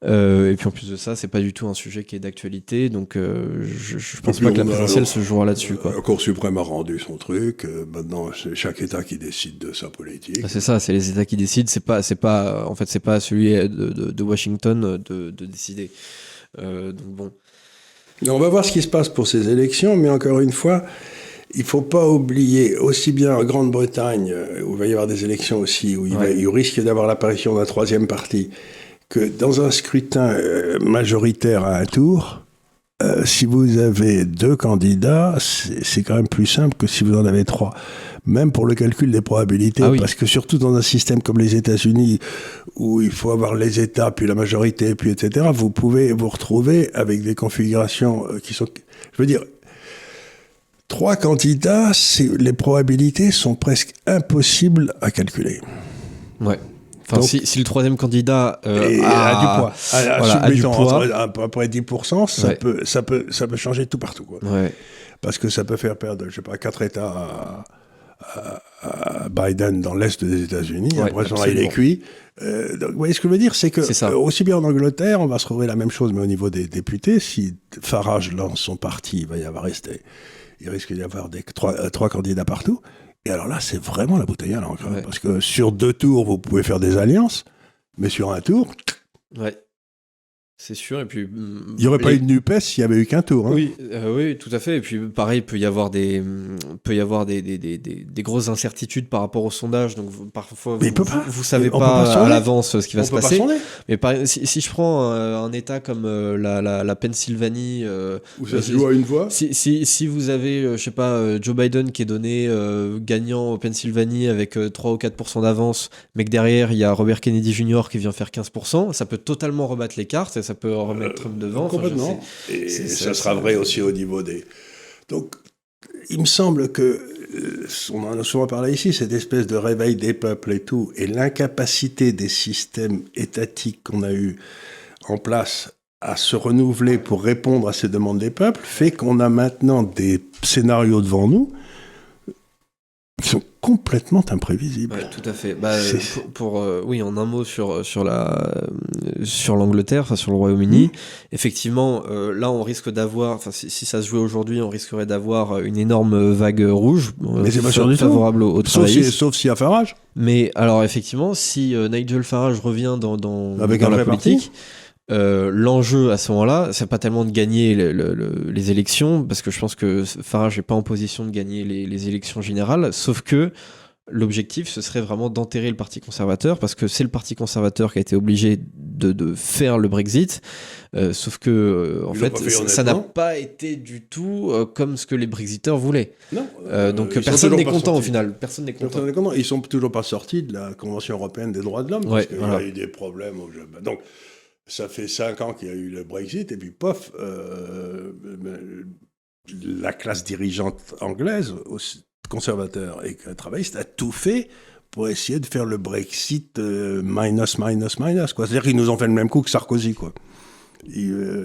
Et puis en plus de ça, c'est pas du tout un sujet qui est d'actualité, donc je pense pas que la présidentielle se jouera là-dessus, quoi. La Cour suprême a rendu son truc. Maintenant, c'est chaque État qui décide de sa politique. C'est ça, c'est les États qui décident. C'est pas à celui de Washington de décider. Donc bon. On va voir ce qui se passe pour ces élections, mais encore une fois, il ne faut pas oublier, aussi bien en Grande-Bretagne, où il va y avoir des élections aussi, où il risque d'avoir l'apparition d'un troisième parti, que dans un scrutin majoritaire à un tour, si vous avez 2 candidats, c'est quand même plus simple que si vous en avez 3. Même pour le calcul des probabilités, parce que surtout dans un système comme les États-Unis, où il faut avoir les États, puis la majorité, puis etc., vous pouvez vous retrouver avec des configurations qui sont... Je veux dire, 3 candidats, les probabilités sont presque impossibles à calculer. Ouais. Enfin, donc, si le troisième candidat a du poids, à peu près 10%, ça peut changer tout partout, quoi. Ouais. Parce que ça peut faire perdre, je sais pas, 4 États à Biden dans l'est des États-Unis. Après, il est cuit. Donc, vous voyez ce que je veux dire, c'est que aussi bien en Angleterre, on va se retrouver la même chose, mais au niveau des députés, si Farage lance son parti, il risque d'y avoir 3 candidats partout. Et alors là, c'est vraiment la bouteille à l'encre. Ouais. Parce que sur 2 tours, vous pouvez faire des alliances, mais sur un tour... Ouais, c'est sûr. Et puis, il n'y aurait pas eu de NUPES s'il n'y avait eu qu'un tour. Hein. Oui, tout à fait. Et puis, pareil, il peut y avoir des grosses incertitudes par rapport au sondage. Donc, parfois, vous ne savez pas à l'avance ce qui va se passer. Mais si je prends un État comme la Pennsylvanie... où ça se joue à une voix. Si vous avez, je sais pas, Joe Biden qui est donné gagnant au Pennsylvanie avec 3 ou 4% d'avance, mais que derrière, il y a Robert Kennedy Jr. qui vient faire 15%, ça peut totalement rebattre les cartes et ça peut remettre Trump devant. Complètement. Et ça sera vrai aussi au niveau des... Donc, il me semble que, on en a souvent parlé ici, cette espèce de réveil des peuples et tout, et l'incapacité des systèmes étatiques qu'on a eu en place à se renouveler pour répondre à ces demandes des peuples, fait qu'on a maintenant des scénarios devant nous qui sont complètement imprévisibles. Ouais, tout à fait. Oui, en un mot sur l'Angleterre, sur le Royaume-Uni, effectivement, là, on risque d'avoir, si ça se jouait aujourd'hui, on risquerait d'avoir une énorme vague rouge, mais c'est pas sûr du tout. Favorable aux travaillistes. Sauf s'il y a Farage. Mais alors, effectivement, si Nigel Farage revient dans la politique, l'enjeu à ce moment-là, c'est pas tellement de gagner les élections, parce que je pense que Farage n'est pas en position de gagner les élections générales, sauf que l'objectif, ce serait vraiment d'enterrer le Parti conservateur, parce que c'est le Parti conservateur qui a été obligé de faire le Brexit, sauf que en fait, ça n'a pas été du tout comme ce que les Brexiteurs voulaient. Non, donc personne n'est content au final. Personne n'est content. Ils sont toujours pas sortis de la Convention européenne des droits de l'homme, parce qu'il y a eu des problèmes au jeu. Donc, ça fait 5 ans qu'il y a eu le Brexit, et puis pof, la classe dirigeante anglaise, conservateur et travailliste, a tout fait pour essayer de faire le Brexit minus, quoi. C'est-à-dire qu'ils nous ont fait le même coup que Sarkozy, quoi.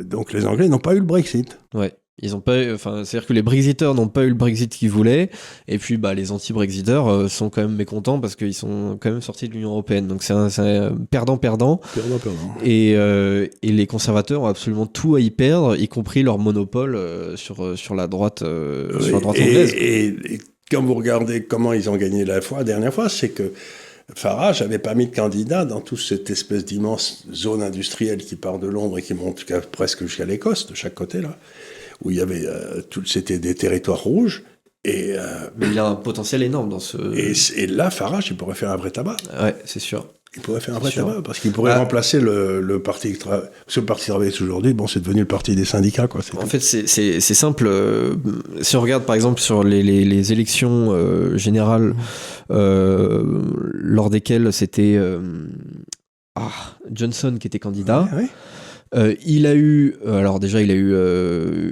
Donc les Anglais n'ont pas eu le Brexit. Ouais. Ils ont pas, c'est-à-dire que les Brexiteurs n'ont pas eu le Brexit qu'ils voulaient, et puis les anti-Brexiteurs sont quand même mécontents parce qu'ils sont quand même sortis de l'Union européenne. Donc c'est un perdant-perdant. Et les conservateurs ont absolument tout à y perdre, y compris leur monopole sur la droite, sur la droite anglaise. Et quand vous regardez comment ils ont gagné la dernière fois, c'est que Farage n'avait pas mis de candidat dans toute cette espèce d'immense zone industrielle qui part de Londres et qui monte presque jusqu'à l'Écosse, de chaque côté, là, où il y avait c'était des territoires rouges. Mais il a un potentiel énorme dans ce... Et là, Farage, il pourrait faire un vrai tabac. Ouais, c'est sûr. Il pourrait faire un vrai tabac, parce qu'il pourrait remplacer le parti... Parce que le parti travailliste aujourd'hui, c'est devenu le parti des syndicats, quoi. En fait, c'est simple. Si on regarde, par exemple, sur les élections générales, lors desquelles c'était Johnson qui était candidat... Ouais. Il a eu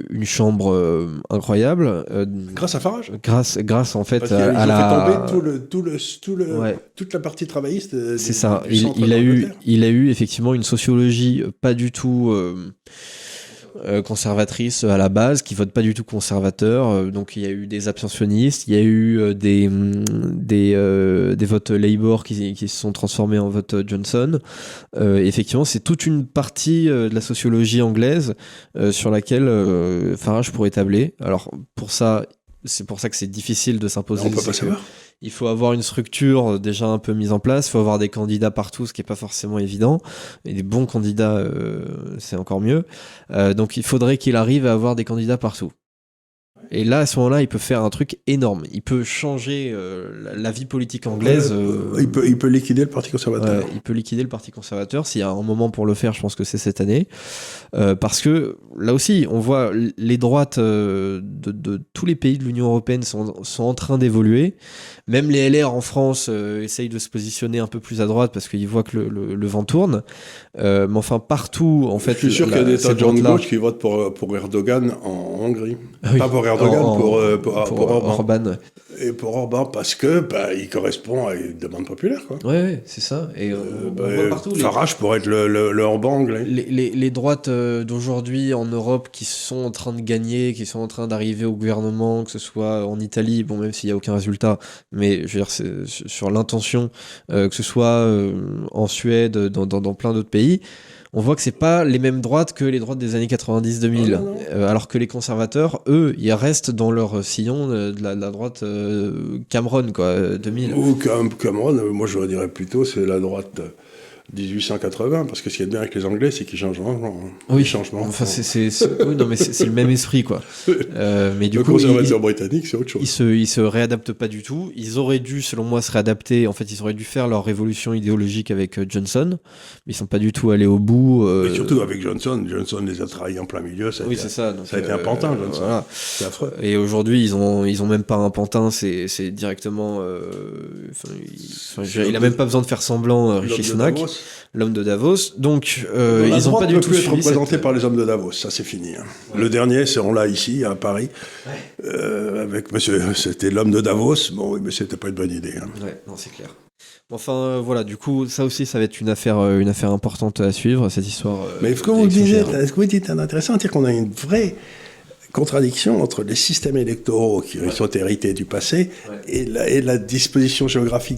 une chambre incroyable grâce à Farage. Grâce en fait parce à la fait tomber toute la partie travailliste. C'est ça. Il a eu effectivement une sociologie pas du tout conservatrices à la base, qui votent pas du tout conservateurs. Donc il y a eu des abstentionnistes, il y a eu des votes Labour qui se sont transformés en votes Johnson. Effectivement, c'est toute une partie de la sociologie anglaise sur laquelle Farage pourrait tabler. Alors c'est pour ça que c'est difficile de s'imposer. On peut pas savoir. Il faut avoir une structure déjà un peu mise en place, il faut avoir des candidats partout, ce qui n'est pas forcément évident, et des bons candidats, c'est encore mieux. Donc il faudrait qu'il arrive à avoir des candidats partout. Et là, à ce moment-là, il peut faire un truc énorme. Il peut changer la vie politique anglaise. Il peut liquider le Parti conservateur. Il peut liquider le Parti conservateur. S'il y a un moment pour le faire, je pense que c'est cette année. Parce que là aussi, on voit les droites de tous les pays de l'Union européenne sont en train d'évoluer. Même les LR en France essayent de se positionner un peu plus à droite parce qu'ils voient que le vent tourne. Mais enfin, partout, en fait. Je suis sûr qu'il y a des tas de gens de gauche qui votent pour Erdogan en Hongrie. Oui. Pas pour Erdogan, pour Orban. Et pour Orban, parce que il correspond à une demande populaire, quoi. Ouais, c'est ça. Et on voit partout. Farage pourrait être le Orban anglais. Les droites d'aujourd'hui en Europe qui sont en train de gagner, qui sont en train d'arriver au gouvernement, que ce soit en Italie, bon, même s'il n'y a aucun résultat, mais je veux dire, c'est sur l'intention, que ce soit en Suède, dans plein d'autres pays, on voit que c'est pas les mêmes droites que les droites des années 90-2000. Alors que les conservateurs, eux, ils restent dans leur sillon de la droite Cameron, quoi, 2000. Ou Cameron, moi je dirais plutôt c'est la droite 1880, parce que ce qui est bien avec les Anglais, c'est qu'ils changent vraiment. Oui, enfin, oui, non, mais c'est le même esprit, quoi. Mais du le coup, conservateur britannique, c'est autre chose. Ils se réadaptent pas du tout. Ils auraient dû, selon moi, se réadapter. En fait, ils auraient dû faire leur révolution idéologique avec Johnson, mais ils sont pas du tout allés au bout. Et surtout avec Johnson les a trahis en plein milieu. Ça c'est ça. Donc, ça a été un pantin, Johnson. Voilà. C'est affreux. Et aujourd'hui, ils ont même pas un pantin. C'est directement. Il a même pas besoin de faire semblant, Rishi Sunak. L'homme de Davos. Donc, ils n'ont pas du tout être représenté par les hommes de Davos. Ça, c'est fini. Hein. Ouais. Le dernier, c'est on l'a ici, à Paris, avec monsieur. C'était l'homme de Davos. Bon, oui, mais c'était pas une bonne idée. Hein. Ouais, non, c'est clair. Enfin, voilà, du coup, ça aussi, ça va être une affaire importante à suivre, cette histoire. Mais ce que vous dites est intéressant, c'est qu'on a une vraie contradiction entre les systèmes électoraux qui sont hérités du passé et la disposition géographique,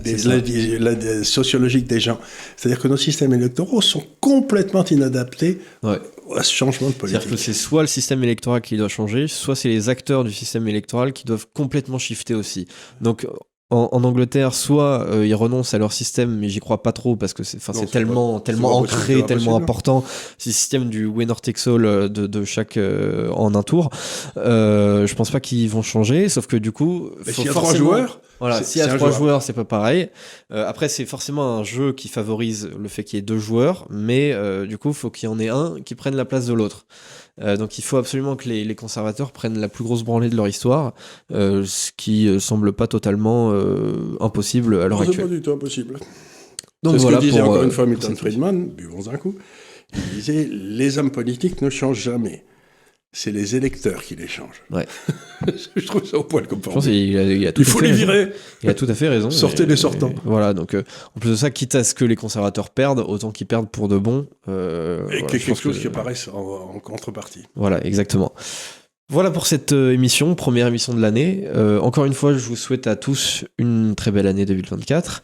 sociologique des gens. C'est-à-dire que nos systèmes électoraux sont complètement inadaptés à ce changement de politique. C'est-à-dire que c'est soit le système électoral qui doit changer, soit c'est les acteurs du système électoral qui doivent complètement shifter aussi. Donc, en Angleterre, soit ils renoncent à leur système, mais j'y crois pas trop parce que c'est tellement ancré, tellement important. C'est le système du winner takes all de chaque en un tour. Je pense pas qu'ils vont changer, sauf que du coup, s'il y a 3 joueurs, voilà, s'il y a 3 joueurs, c'est pas pareil. Après, c'est forcément un jeu qui favorise le fait qu'il y ait 2 joueurs, mais du coup, il faut qu'il y en ait un qui prenne la place de l'autre. Donc il faut absolument que les conservateurs prennent la plus grosse branlée de leur histoire, ce qui semble pas totalement impossible à l'heure actuelle. C'est pas du tout impossible. Donc c'est voilà, ce que disait encore une fois Milton Friedman, buvons un coup, il disait « Les hommes politiques ne changent jamais. C'est les électeurs qui les changent. » Ouais. Je trouve ça au poil comme formule. Il faut les virer. Il a tout à fait raison. Sortez les sortants. Voilà, donc en plus de ça, quitte à ce que les conservateurs perdent, autant qu'ils perdent pour de bon. Et quelque chose qui apparaisse en contrepartie. Voilà, exactement. Voilà pour cette émission, première émission de l'année. Encore une fois, je vous souhaite à tous une très belle année 2024.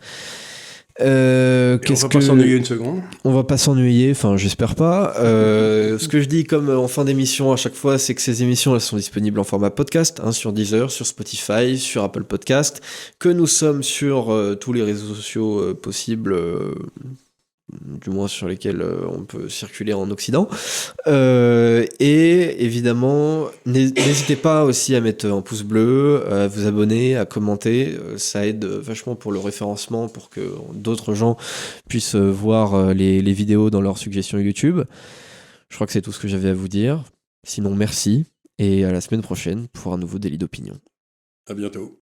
On va pas s'ennuyer une seconde. On va pas s'ennuyer, enfin j'espère pas. Ce que je dis comme en fin d'émission à chaque fois, c'est que ces émissions elles sont disponibles en format podcast, sur Deezer, sur Spotify, sur Apple Podcast, que nous sommes sur tous les réseaux sociaux possibles, du moins sur lesquels on peut circuler en Occident. Et évidemment, n'hésitez pas aussi à mettre un pouce bleu, à vous abonner, à commenter. Ça aide vachement pour le référencement, pour que d'autres gens puissent voir les vidéos dans leurs suggestions YouTube. Je crois que c'est tout ce que j'avais à vous dire. Sinon, merci et à la semaine prochaine pour un nouveau délit d'opinion. À bientôt.